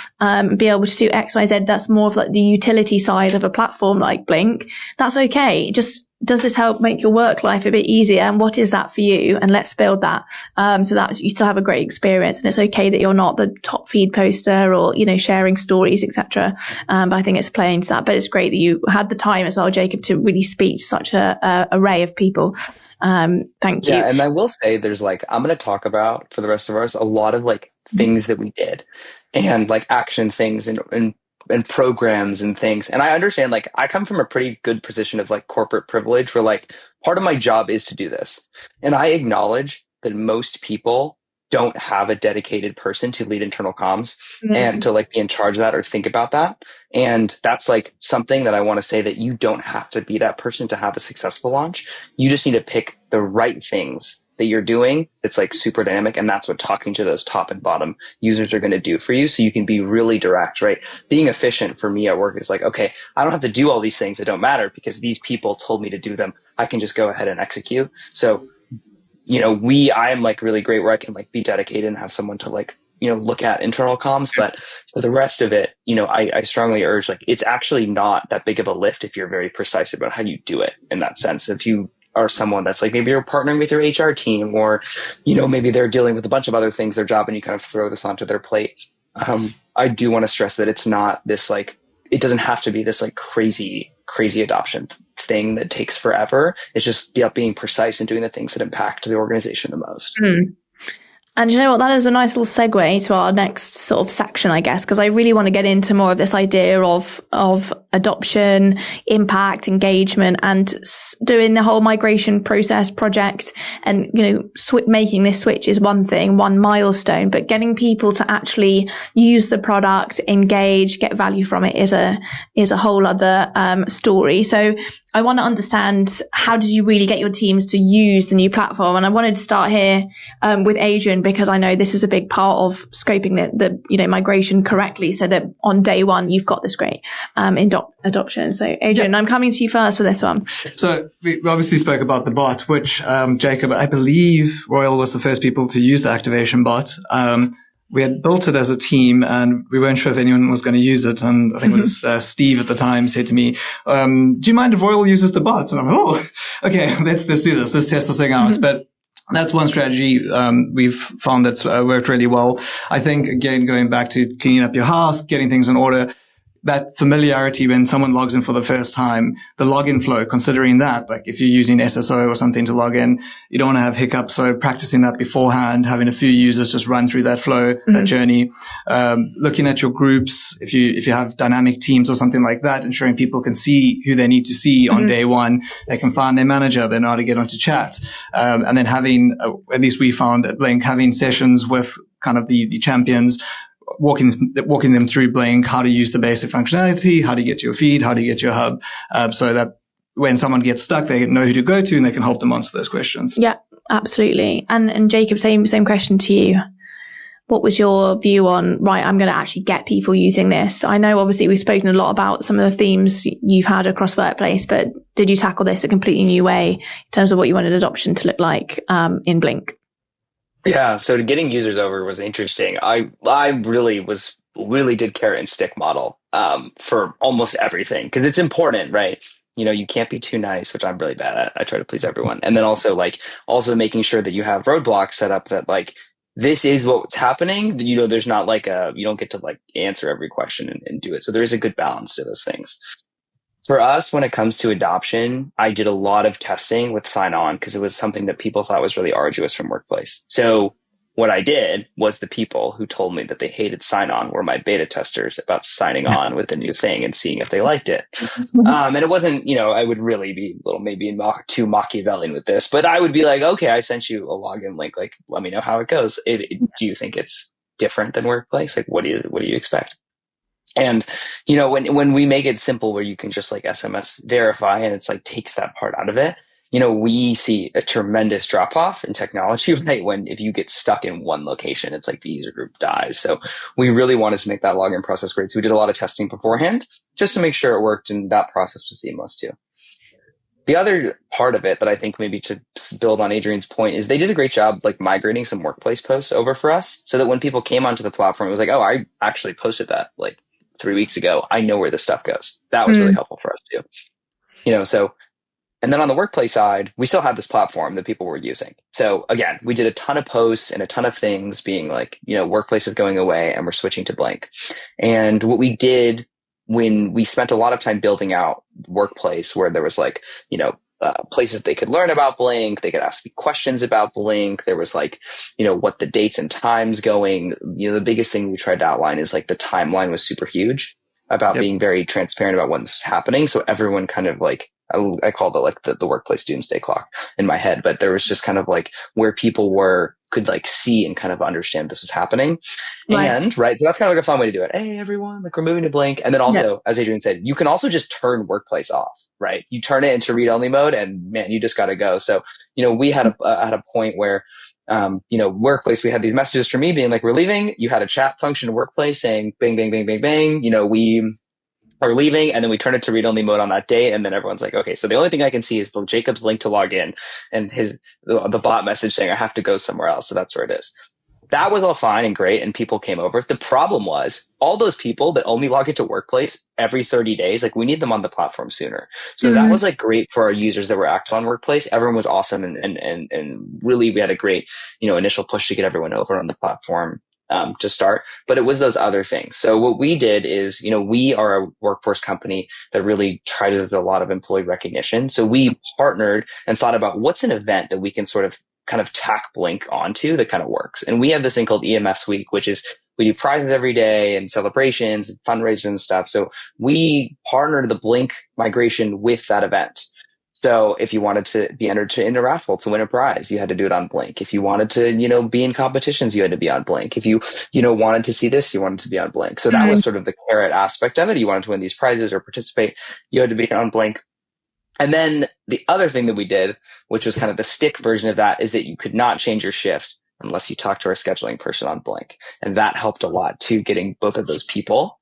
be able to do X, Y, Z, that's more of like the utility side of a platform like Blink. That's okay. Just, does this help make your work life a bit easier? And what is that for you? And let's build that, so that you still have a great experience. And it's okay that you're not the top feed poster or, sharing stories, etc. But I think it's playing to that. But it's great that you had the time as well, Jacob, to really speak to such a array of people. Thank you. Yeah, and I will say there's I'm going to talk about for the rest of us a lot of things that we did and action things and programs and things. And I understand, I come from a pretty good position of corporate privilege where part of my job is to do this. And I acknowledge that most people don't have a dedicated person to lead internal comms and to be in charge of that or think about that. And that's something that I want to say, that you don't have to be that person to have a successful launch. You just need to pick the right things that you're doing. It's super dynamic. And that's what talking to those top and bottom users are going to do for you. So you can be really direct, right? Being efficient for me at work is okay, I don't have to do all these things that don't matter because these people told me to do them. I can just go ahead and execute. So, I am really great where I can be dedicated and have someone to look at internal comms. But for the rest of it, I strongly urge, it's actually not that big of a lift if you're very precise about how you do it in that sense. If you are someone that's maybe you're partnering with your HR team or, maybe they're dealing with a bunch of other things, their job, and you kind of throw this onto their plate. I do want to stress that it's not this it doesn't have to be this crazy adoption thing that takes forever. It's just being precise and doing the things that impact the organization the most. And you know what? That is a nice little segue to our next sort of section, I guess, because I really want to get into more of this idea of adoption, impact, engagement, and doing the whole migration process project. And, making this switch is one thing, one milestone, but getting people to actually use the product, engage, get value from it is a whole other story. So I want to understand, how did you really get your teams to use the new platform? And I wanted to start here with Adrian, because I know this is a big part of scoping the migration correctly, so that on day one you've got this great adoption. So Adrian, I'm coming to you first for this one. So we obviously spoke about the bot, which Jacob, I believe Royal was the first people to use the activation bot. We had built it as a team and we weren't sure if anyone was going to use it. And I think it was Steve at the time said to me, do you mind if Royal uses the bots? And I'm like, okay, let's do this. Let's test this thing out. But that's one strategy we've found that's worked really well. I think, again, going back to cleaning up your house, getting things in order, that familiarity when someone logs in for the first time, the login flow, considering that, if you're using SSO or something to log in, you don't want to have hiccups. So practicing that beforehand, having a few users just run through that flow, that journey, looking at your groups. If you have dynamic teams or something like that, ensuring people can see who they need to see on day one, they can find their manager, they know how to get onto chat. And then having, at least we found at Blink, having sessions with kind of the champions, walking them through Blink, how to use the basic functionality, how to get to your feed, how to get to your hub, so that when someone gets stuck, they know who to go to and they can help them answer those questions. Yeah, absolutely. And Jacob, same question to you. what was your view on, right, I'm going to actually get people using this? I know obviously we've spoken a lot about some of the themes you've had across Workplace, but did you tackle this a completely new way in terms of what you wanted adoption to look like in Blink? Yeah, so getting users over was interesting. I really did carrot and stick model for almost everything because it's important, right? You can't be too nice, which I'm really bad at. I try to please everyone. And then also making sure that you have roadblocks set up that this is what's happening. There's not you don't get to answer every question and do it. So there is a good balance to those things. For us, when it comes to adoption, I did a lot of testing with sign on because it was something that people thought was really arduous from Workplace. So what I did was the people who told me that they hated sign on were my beta testers about signing on with the new thing and seeing if they liked it. And it wasn't, I would really be a little maybe too Machiavellian with this, but I would be like, okay, I sent you a login link. Let me know how it goes. Do you think it's different than Workplace? What do you expect? And, when we make it simple where you can just SMS verify and it's takes that part out of it, we see a tremendous drop off in technology, right? If you get stuck in one location, it's the user group dies. So we really wanted to make that login process great. So we did a lot of testing beforehand just to make sure it worked and that process was seamless too. The other part of it that I think maybe to build on Adrian's point is they did a great job migrating some Workplace posts over for us so that when people came onto the platform, it was oh, I actually posted that 3 weeks ago. I know where this stuff goes. That was really helpful for us too. And then on the Workplace side, we still have this platform that people were using. So again, we did a ton of posts and a ton of things being Workplace is going away and we're switching to Blink. And what we did when we spent a lot of time building out Workplace where there was places they could learn about Blink. They could ask me questions about Blink. There was what the dates and times going. The biggest thing we tried to outline is the timeline was super huge about being very transparent about when this was happening. So everyone kind of I called it the Workplace doomsday clock in my head, but there was just kind of where people could see and kind of understand this was happening. Right. And right. So that's kind of a fun way to do it. Hey, everyone, we're moving to Blink. And then also, as Adrian said, you can also just turn Workplace off, right? You turn it into read only mode and man, you just got to go. So, we had a point where, Workplace, we had these messages from me being we're leaving. You had a chat function in Workplace saying bang, bang, bang, bang, bang. We are leaving, and then we turn it to read-only mode on that day, and then everyone's okay, so the only thing I can see is Jacob's link to log in and the bot message saying I have to go somewhere else, so that's where it is. That was all fine and great, and people came over. The problem was all those people that only log into Workplace every 30 days, we need them on the platform sooner. So that was great for our users that were active on Workplace. Everyone was awesome, and really we had a great, initial push to get everyone over on the platform. To start, but it was those other things. So what we did is, we are a workforce company that really tries to do a lot of employee recognition. So we partnered and thought about what's an event that we can sort of kind of tack Blink onto that kind of works. And we have this thing called EMS Week, which is we do prizes every day and celebrations and fundraisers and stuff. So we partnered the Blink migration with that event. So if you wanted to be entered in a raffle to win a prize, you had to do it on Blink. If you wanted to, be in competitions, you had to be on Blink. If you, wanted to see this, you wanted to be on Blink. So that was sort of the carrot aspect of it. You wanted to win these prizes or participate, you had to be on Blink. And then the other thing that we did, which was kind of the stick version of that, is that you could not change your shift unless you talked to our scheduling person on Blink. And that helped a lot to getting both of those people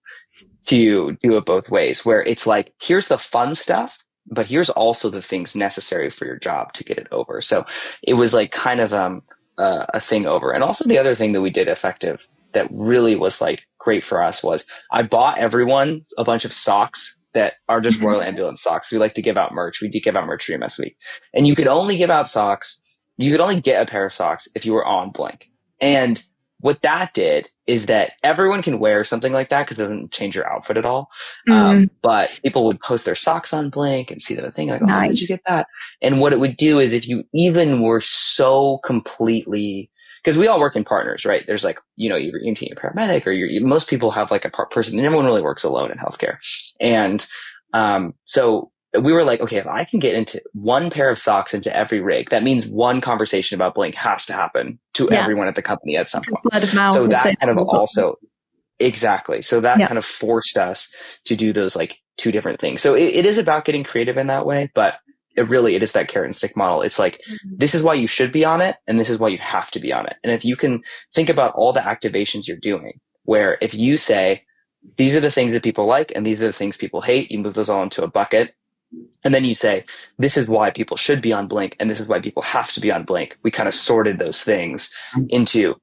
to do it both ways, where it's here's the fun stuff, but here's also the things necessary for your job to get it over. So it was kind of a thing over. And also the other thing that we did effective that really was great for us was I bought everyone a bunch of socks that are just Royal Ambulance socks. We like to give out merch. We do give out merch for EMS Week. And you could only give out socks. You could only get a pair of socks if you were on Blink. And what that did is that everyone can wear something like that because it doesn't change your outfit at all. But people would post their socks on Blink and see the thing oh, how did you get that? And what it would do is if you even were so completely, because we all work in partners, right? There's your EMT and paramedic, or most people have a part person, and everyone really works alone in healthcare. And so we were okay, if I can get into one pair of socks into every rig, that means one conversation about Blink has to happen to everyone at the company at some point. Word of mouth. So that kind of also, exactly. So that kind of forced us to do those two different things. So it is about getting creative in that way, but it is that carrot and stick model. It's like, this is why you should be on it, and this is why you have to be on it. And if you can think about all the activations you're doing, where if you say, these are the things that people like, and these are the things people hate, you move those all into a bucket. And then you say, this is why people should be on Blink, and this is why people have to be on Blink. We kind of sorted those things into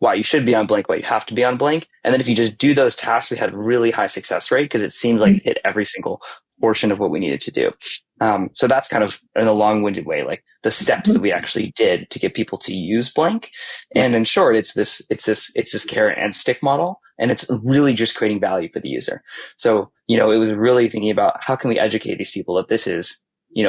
why you should be on Blink, why you have to be on Blink. And then if you just do those tasks, we had a really high success rate because it seemed like it hit every single portion of what we needed to do. So that's kind of in a long-winded way, like the steps that we actually did to get people to use Blink. And in short, it's this carrot and stick model, and it's really just creating value for the user. So, it was really thinking about how can we educate these people that this is,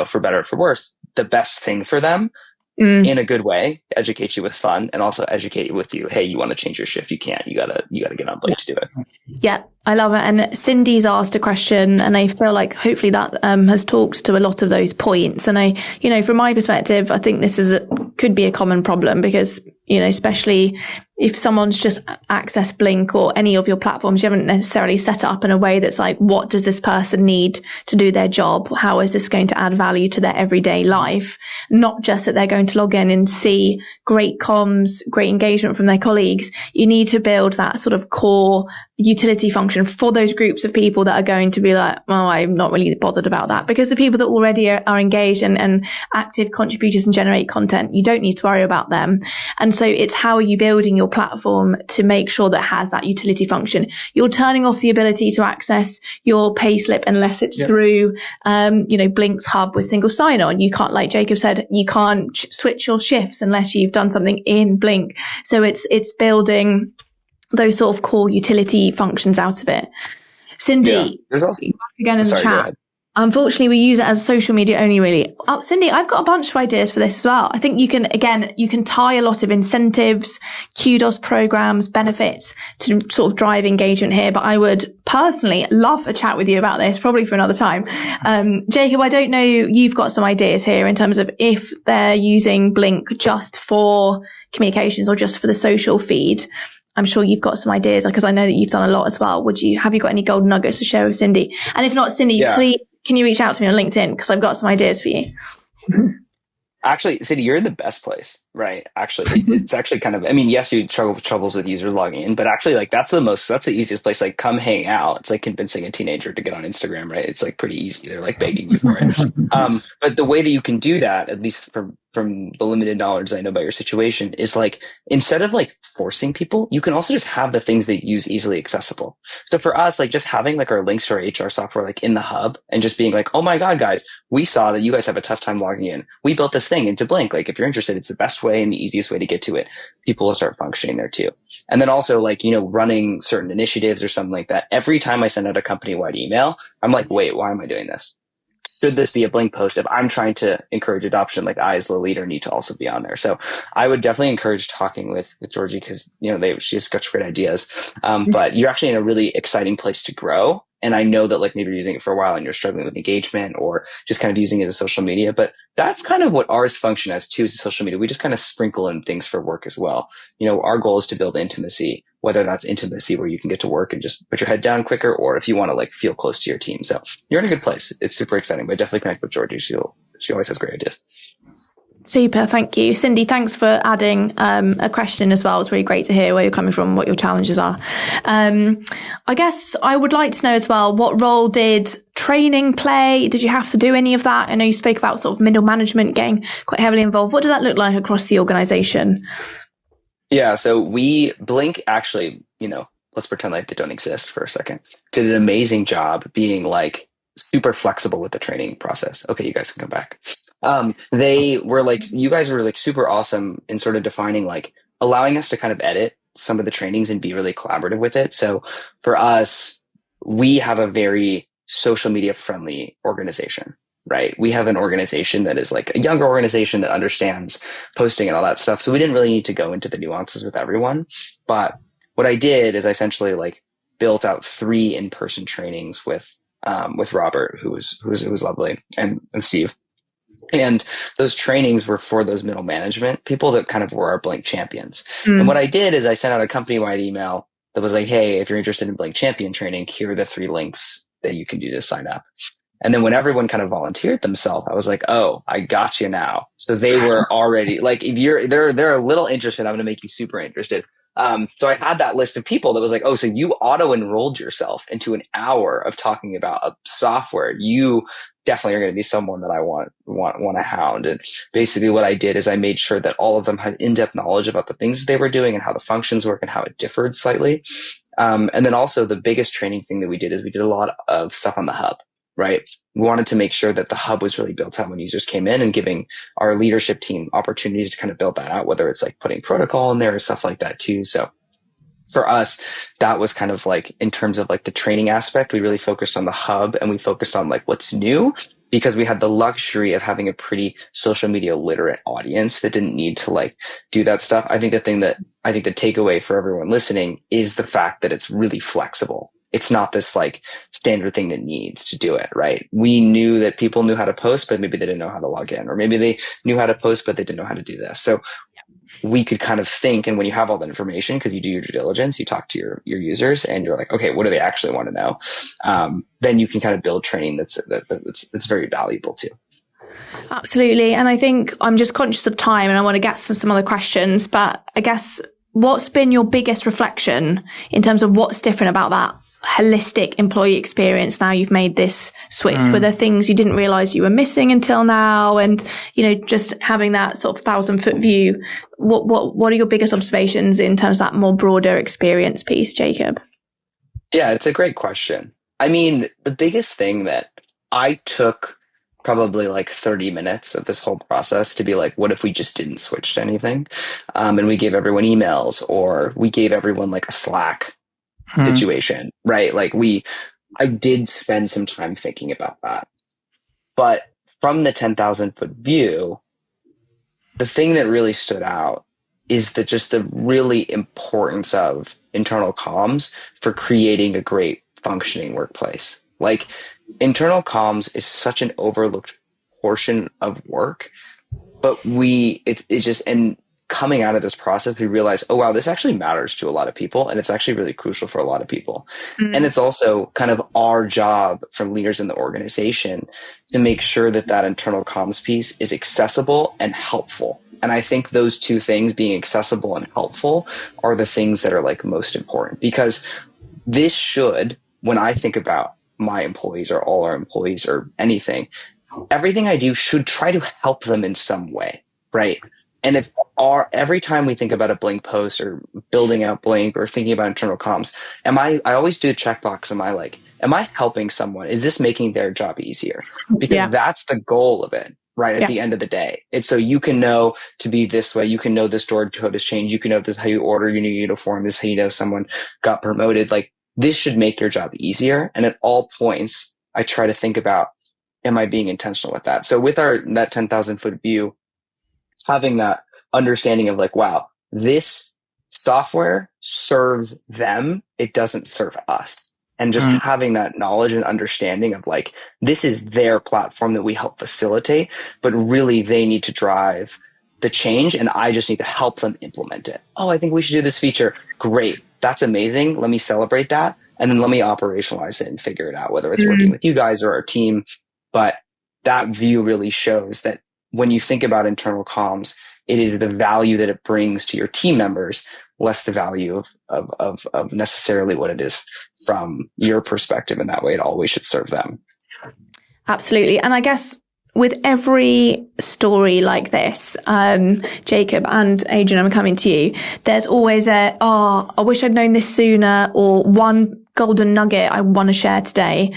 for better or for worse, the best thing for them in a good way, educate you with fun, and also educate you with hey, you want to change your shift. You can't, you gotta get on Blink to do it. Yeah, I love it. And Cindy's asked a question, and I feel like hopefully that has talked to a lot of those points. And from my perspective, I think this could be a common problem because, especially if someone's just accessed Blink or any of your platforms, you haven't necessarily set it up in a way that's like, what does this person need to do their job? How is this going to add value to their everyday life? Not just that they're going to log in and see great comms, great engagement from their colleagues. You need to build that sort of core utility function for those groups of people that are going to be like, oh, I'm not really bothered about that, because the people that already are engaged and active contributors and generate content, you don't need to worry about them. And so it's how are you building your platform to make sure that it has that utility function. You're turning off the ability to access your payslip unless it's through, Blink's hub with single sign-on. You can't, like Jacob said, you can't switch your shifts unless you've done something in Blink. So it's building those sort of core utility functions out of it. Cindy, there's also, again in the chat. Unfortunately, we use it as social media only, really. Oh, Cindy, I've got a bunch of ideas for this as well. I think you can tie a lot of incentives, kudos programs, benefits to sort of drive engagement here. But I would personally love a chat with you about this, probably for another time. Jacob, I don't know, you've got some ideas here in terms of if they're using Blink just for communications or just for the social feed. I'm sure you've got some ideas because I know that you've done a lot as well. Have you got any golden nuggets to share with Cindy? And if not, Cindy, please, can you reach out to me on LinkedIn? Because I've got some ideas for you. Actually, Cindy, you're in the best place, right? Actually, it's actually kind of, yes, you troubles with users logging in, but actually that's the easiest place. Like, come hang out. It's like convincing a teenager to get on Instagram, right? It's like pretty easy. They're like begging you for it. But the way that you can do that, at least from the limited knowledge I know about your situation, is like, instead of like forcing people, you can also just have the things that you use easily accessible. So for us, like just having like our links to our HR software, like in the hub, and just being like, oh my God, guys, we saw that you guys have a tough time logging in. We built this thing into Blink. Like, if you're interested, it's the best way and the easiest way to get to it. People will start functioning there too. And then also like, running certain initiatives or something like that. Every time I send out a company-wide email, I'm like, wait, why am I doing this? Should this be a Blink post? If I'm trying to encourage adoption, like I as the leader need to also be on there. So I would definitely encourage talking with Georgie because, she's got great ideas. But you're actually in a really exciting place to grow. And I know that like maybe you're using it for a while and you're struggling with engagement or just kind of using it as a social media, but that's kind of what ours function as too, is social media. We just kind of sprinkle in things for work as well. Our goal is to build intimacy, whether that's intimacy where you can get to work and just put your head down quicker, or if you want to like feel close to your team. So you're in a good place. It's super exciting, but definitely connect with Georgie. She always has great ideas. Super, thank you. Cindy, thanks for adding a question as well. It's really great to hear where you're coming from, what your challenges are. I guess I would like to know as well, what role did training play? Did you have to do any of that? I know you spoke about sort of middle management getting quite heavily involved. What did that look like across the organization? Yeah, so Blink actually, let's pretend like they don't exist for a second, did an amazing job being like super flexible with the training process. Okay, you guys can come back. They were like, you guys were like super awesome in sort of defining, like allowing us to kind of edit some of the trainings and be really collaborative with it. So for us, we have a very social media friendly organization, right? We have an organization that is like a younger organization that understands posting and all that stuff. So we didn't really need to go into the nuances with everyone. But what I did is I essentially like built out 3 in-person trainings with Robert, who was lovely, and Steve. And those trainings were for those middle management people that kind of were our Blink champions. And what I did is I sent out a company-wide email that was like, hey, if you're interested in Blink champion training, here are the 3 links that you can do to sign up. And then when everyone kind of volunteered themselves, I was like, oh, I got you now. So they were already like, if they're a little interested, I'm going to make you super interested. So I had that list of people that was like, oh, so you auto enrolled yourself into an hour of talking about a software. You definitely are going to be someone that I want to hound. And basically what I did is I made sure that all of them had in-depth knowledge about the things they were doing and how the functions work and how it differed slightly. And then also the biggest training thing that we did is we did a lot of stuff on the hub, right? We wanted to make sure that the hub was really built out when users came in, and giving our leadership team opportunities to kind of build that out, whether it's like putting protocol in there or stuff like that too. So for us, that was kind of like, in terms of like the training aspect, we really focused on the hub, and we focused on like what's new, because we had the luxury of having a pretty social media literate audience that didn't need to like do that stuff. I think the takeaway for everyone listening is the fact that it's really flexible. It's not this like standard thing that needs to do it, right? We knew that people knew how to post, but maybe they didn't know how to log in, or maybe they knew how to post, but they didn't know how to do this. So we could kind of think, and when you have all that information, because you do your due diligence, you talk to your users, and you're like, okay, what do they actually want to know? Then you can kind of build training that's very valuable too. Absolutely. And I think I'm just conscious of time, and I want to get to some other questions, but I guess what's been your biggest reflection in terms of what's different about that holistic employee experience now you've made this switch? Were there things you didn't realize you were missing until now? And, just having that sort of 1,000-foot view, what are your biggest observations in terms of that more broader experience piece, Jacob? Yeah, it's a great question. I mean, the biggest thing that I took probably like 30 minutes of this whole process to be like, what if we just didn't switch to anything? And we gave everyone emails, or we gave everyone like a Slack situation, right? Like I did spend some time thinking about that. But from the 10,000-foot view, the thing that really stood out is that just the really importance of internal comms for creating a great functioning workplace. Like, internal comms is such an overlooked portion of work, but and coming out of this process, we realized, oh, wow, this actually matters to a lot of people, and it's actually really crucial for a lot of people. And it's also kind of our job from leaders in the organization to make sure that that internal comms piece is accessible and helpful. And I think those two things, being accessible and helpful, are the things that are like most important, because this should, when I think about my employees or all our employees or anything, everything I do should try to help them in some way, right? And every time we think about a Blink post or building out Blink or thinking about internal comms, I always do a checkbox. Am I helping someone? Is this making their job easier? Because that's the goal of it, right? At the end of the day. It's so you can know to be this way. You can know the stored code has changed. You can know this is how you order your new uniform. This is how you know someone got promoted. Like, this should make your job easier. And at all points, I try to think about, am I being intentional with that? So with that 10,000-foot view, having that understanding of like, wow, this software serves them, it doesn't serve us. And just having that knowledge and understanding of like, this is their platform that we help facilitate, but really they need to drive the change, and I just need to help them implement it. Oh, I think we should do this feature. Great. That's amazing. Let me celebrate that. And then let me operationalize it and figure it out, whether it's working with you guys or our team. But that view really shows that when you think about internal comms, it is the value that it brings to your team members, less the value of necessarily what it is from your perspective. And that way it always should serve them. Absolutely. And I guess with every story like this, Jacob and Adrian, I'm coming to you, there's always I wish I'd known this sooner, or one golden nugget I want to share today.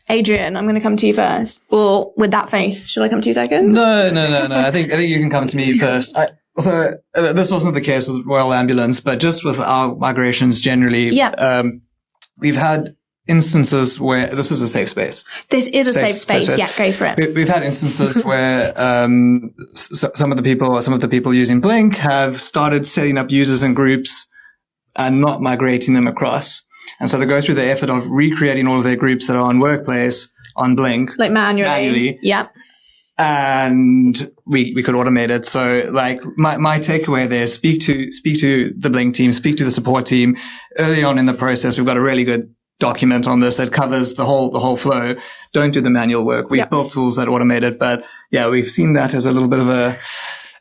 Adrian, I'm going to come to you first. Or with that face, should I come to you second? No. I think you can come to me first. This wasn't the case with Royal Ambulance, but just with our migrations generally, we've had instances where this is a safe space. This is a safe space. Yeah, go for it. We've had instances where some of the people using Blink have started setting up users and groups and not migrating them across. And so they go through the effort of recreating all of their groups that are on Workplace on Blink. Like manually. Yeah. And we could automate it. So like my takeaway there, speak to the Blink team, speak to the support team. Early on in the process, we've got a really good document on this that covers the whole flow. Don't do the manual work. We've built tools that automate it, but yeah, we've seen that as a little bit of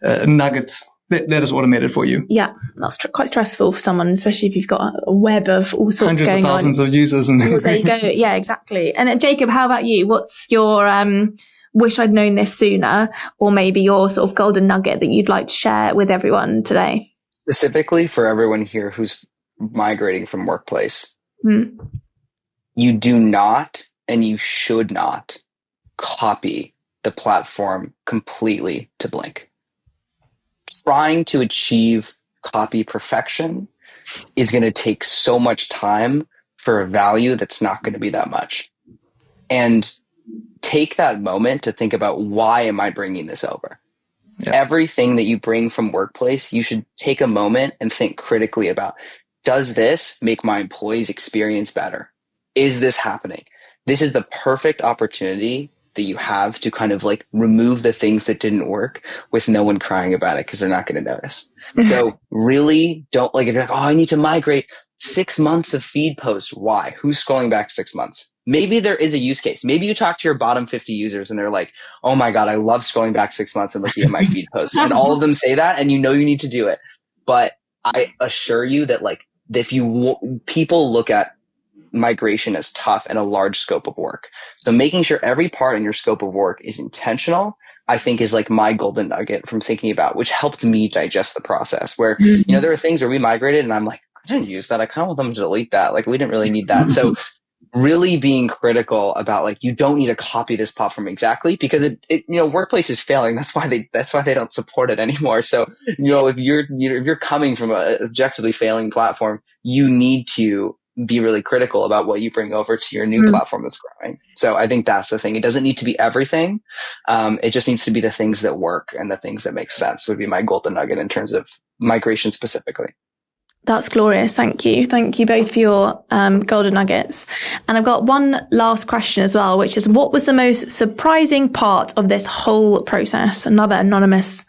a nugget. Let us automate it for you. Yeah, that's quite stressful for someone, especially if you've got a web of all sorts hundreds going of thousands on. Of users. And well, there you go. Yeah, exactly. And Jacob, how about you? What's your wish I'd known this sooner, or maybe your sort of golden nugget that you'd like to share with everyone today? Specifically for everyone here who's migrating from Workplace, you do not and you should not copy the platform completely to Blink. Trying to achieve copy perfection is going to take so much time for a value that's not going to be that much. And take that moment to think about, why am I bringing this over? Yeah. Everything that you bring from Workplace, you should take a moment and think critically about, does this make my employees' experience better? Is this happening? This is the perfect opportunity that you have to kind of like remove the things that didn't work with no one crying about it, because they're not going to notice. So really don't, like, if you're like, oh, I need to migrate 6 months of feed posts. Why? Who's scrolling back 6 months? Maybe there is a use case. Maybe you talk to your bottom 50 users and they're like, oh my God, I love scrolling back 6 months and looking at my feed posts. And all of them say that, and you know you need to do it. But I assure you that, like, if people look at migration as tough and a large scope of work. So making sure every part in your scope of work is intentional, I think, is like my golden nugget from thinking about, which helped me digest the process, where, you know, there are things where we migrated and I'm like, I didn't use that. I kind of want them to delete that. Like, we didn't really need that. So really being critical about, like, you don't need to copy this platform exactly, because it you know, Workplace is failing. That's why they don't support it anymore. So, you know, if you're coming from a objectively failing platform, you need to be really critical about what you bring over to your new platform that's growing. So I think that's the thing. It doesn't need to be everything. It just needs to be the things that work and the things that make sense would be my golden nugget in terms of migration specifically. That's glorious. Thank you. Thank you both for your golden nuggets. And I've got one last question as well, which is, what was the most surprising part of this whole process? Another anonymous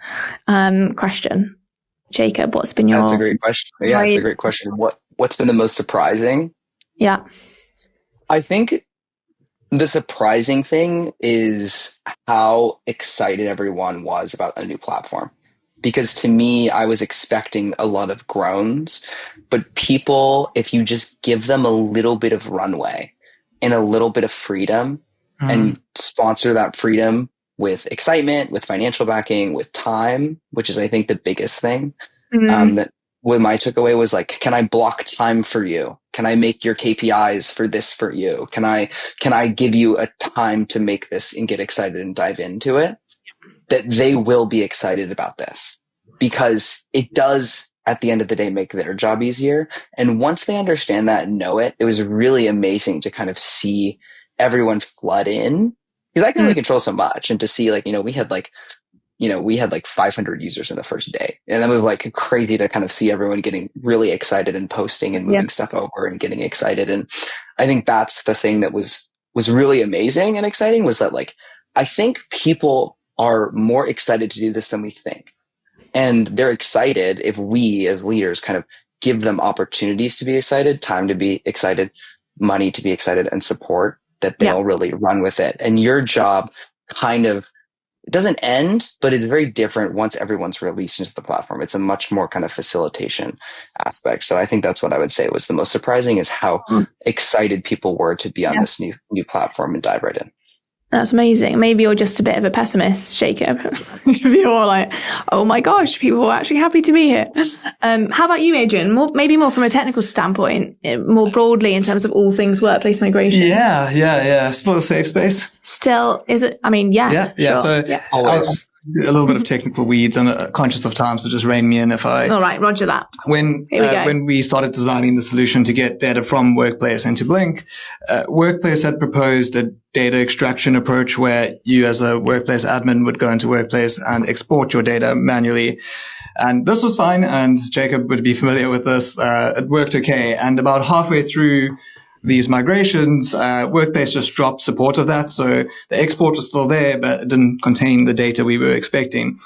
question. Jacob, what's been your... That's a great question. Yeah, it's a great question. What's been the most surprising? Yeah. I think the surprising thing is how excited everyone was about a new platform. Because to me, I was expecting a lot of groans, but people, if you just give them a little bit of runway and a little bit of freedom and sponsor that freedom with excitement, with financial backing, with time, which is, I think, the biggest thing, that what my takeaway was, like, can I block time for you? Can I make your KPIs for this for you? Can I give you a time to make this and get excited and dive into it? That they will be excited about this, because it does, at the end of the day, make their job easier. And once they understand that and know it, it was really amazing to kind of see everyone flood in, because I can only control so much. And to see, like, we had like 500 users in the first day. And that was like crazy to kind of see everyone getting really excited and posting and moving stuff over and getting excited. And I think that's the thing that was really amazing and exciting, was that, like, I think people are more excited to do this than we think. And they're excited if we as leaders kind of give them opportunities to be excited, time to be excited, money to be excited, and support, that they'll really run with it. And your job kind of, it doesn't end, but it's very different once everyone's released into the platform. It's a much more kind of facilitation aspect. So I think that's what I would say was the most surprising, is how excited people were to be on this new platform and dive right in. That's amazing. Maybe you're just a bit of a pessimist, Jacob. You're like, oh my gosh, people are actually happy to be here. How about you, Adrian? Maybe more from a technical standpoint, more broadly in terms of all things workplace migration. Yeah. Still a safe space. Still, is it? I mean, yeah. Yeah. Sure. So always a little bit of technical weeds, and conscious of time, so just rein me in if I... All right, roger that. When we started designing the solution to get data from Workplace into Blink, Workplace had proposed a data extraction approach where you as a Workplace admin would go into Workplace and export your data manually. And this was fine, and Jacob would be familiar with this. It worked okay. And about halfway through these migrations, Workplace just dropped support of that. So the export was still there, but it didn't contain the data we were expecting.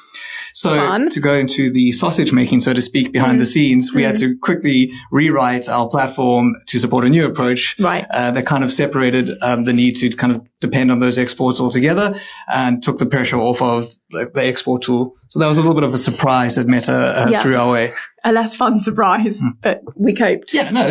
So to go into the sausage making, so to speak, behind the scenes, we had to quickly rewrite our platform to support a new approach that kind of separated the need to kind of depend on those exports altogether and took the pressure off of the export tool. So that was a little bit of a surprise that Meta threw our way. A less fun surprise, but we coped. Yeah, no.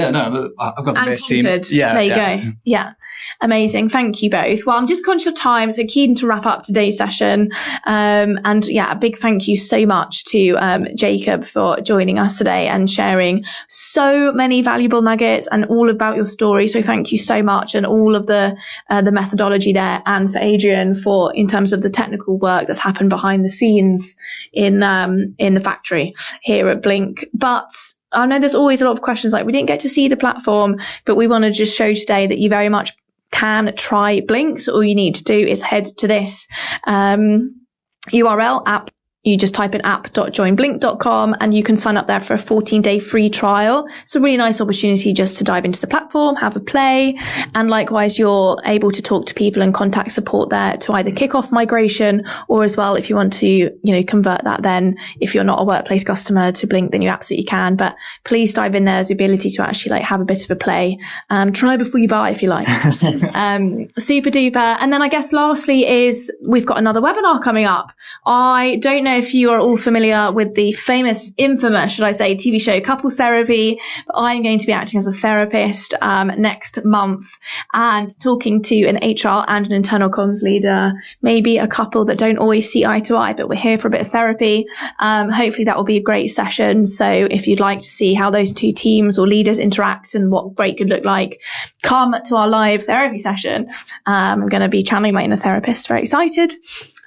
I've got the best team. Yeah, there you go. Yeah, amazing. Thank you both. Well, I'm just conscious of time, so keen to wrap up today's session. And yeah, a big thank you so much to Jacob for joining us today and sharing so many valuable nuggets and all about your story. So thank you so much, and all of the methodology there, and for Adrian for in terms of the technical work that's happened behind the scenes in the factory here at Blink. But I know there's always a lot of questions like we didn't get to see the platform, but we want to just show today that you very much can try Blink. So all you need to do is head to this URL app. You just type in app.joinblink.com and you can sign up there for a 14-day free trial. It's a really nice opportunity just to dive into the platform, have a play. And likewise, you're able to talk to people and contact support there to either kick off migration, or as well, if you want to, convert that, then if you're not a Workplace customer to Blink, then you absolutely can. But please dive in there. There's the ability to actually have a bit of a play. Try before you buy if you like. Super duper. And then I guess lastly is we've got another webinar coming up. I don't know if you are all familiar with the infamous, should I say, TV show Couples Therapy. I'm going to be acting as a therapist next month and talking to an HR and an internal comms leader, maybe a couple that don't always see eye to eye, but we're here for a bit of therapy. Hopefully that will be a great session. So if you'd like to see how those two teams or leaders interact and what great could look like, come to our live therapy session. I'm going to be channeling my inner therapist. Very excited.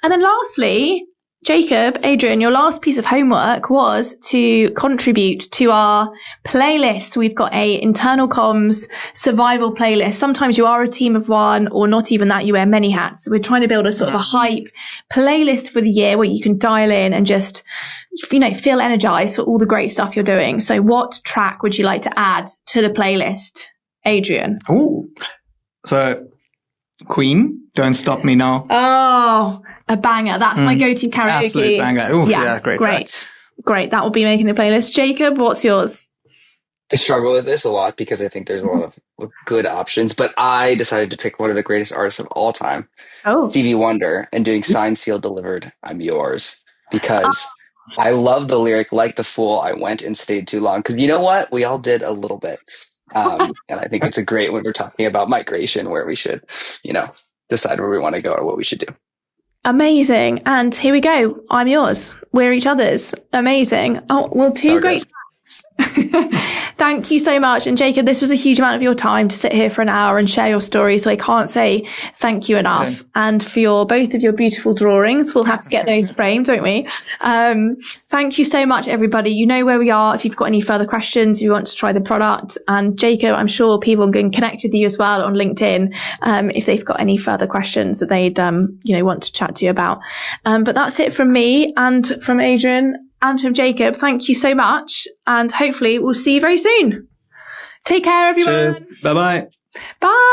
And then lastly, Jacob, Adrian, your last piece of homework was to contribute to our playlist. We've got a internal comms survival playlist. Sometimes you are a team of one, or not even that, you wear many hats. So we're trying to build a sort of a hype playlist for the year where you can dial in and just, feel energized for all the great stuff you're doing. So what track would you like to add to the playlist, Adrian? Ooh. So Queen, Don't Stop Me Now. Oh, a banger. That's my go-to karaoke. Absolute banger. Ooh, yeah, Great. That will be making the playlist. Jacob, what's yours? I struggle with this a lot because I think there's a lot of good options, but I decided to pick one of the greatest artists of all time, Stevie Wonder, and doing Signed, Sealed, Delivered, I'm Yours, because I love the lyric, like the fool, I went and stayed too long. Because you know what? We all did a little bit. And I think it's a great when we're talking about migration, where we should, decide where we want to go or what we should do. Amazing. And here we go. I'm yours. We're each other's. Amazing. Oh, well, two great tracks. Thank you so much. And Jacob, this was a huge amount of your time to sit here for an hour and share your story. So I can't say thank you enough. Okay. And for both of your beautiful drawings, we'll have to get those framed, don't we? Thank you so much, everybody. You know where we are. If you've got any further questions, if you want to try the product. And Jacob, I'm sure people can connect with you as well on LinkedIn if they've got any further questions that they'd want to chat to you about. But that's it from me and from Adrian. And from Jacob, thank you so much. And hopefully we'll see you very soon. Take care, everyone. Cheers. Bye-bye. Bye.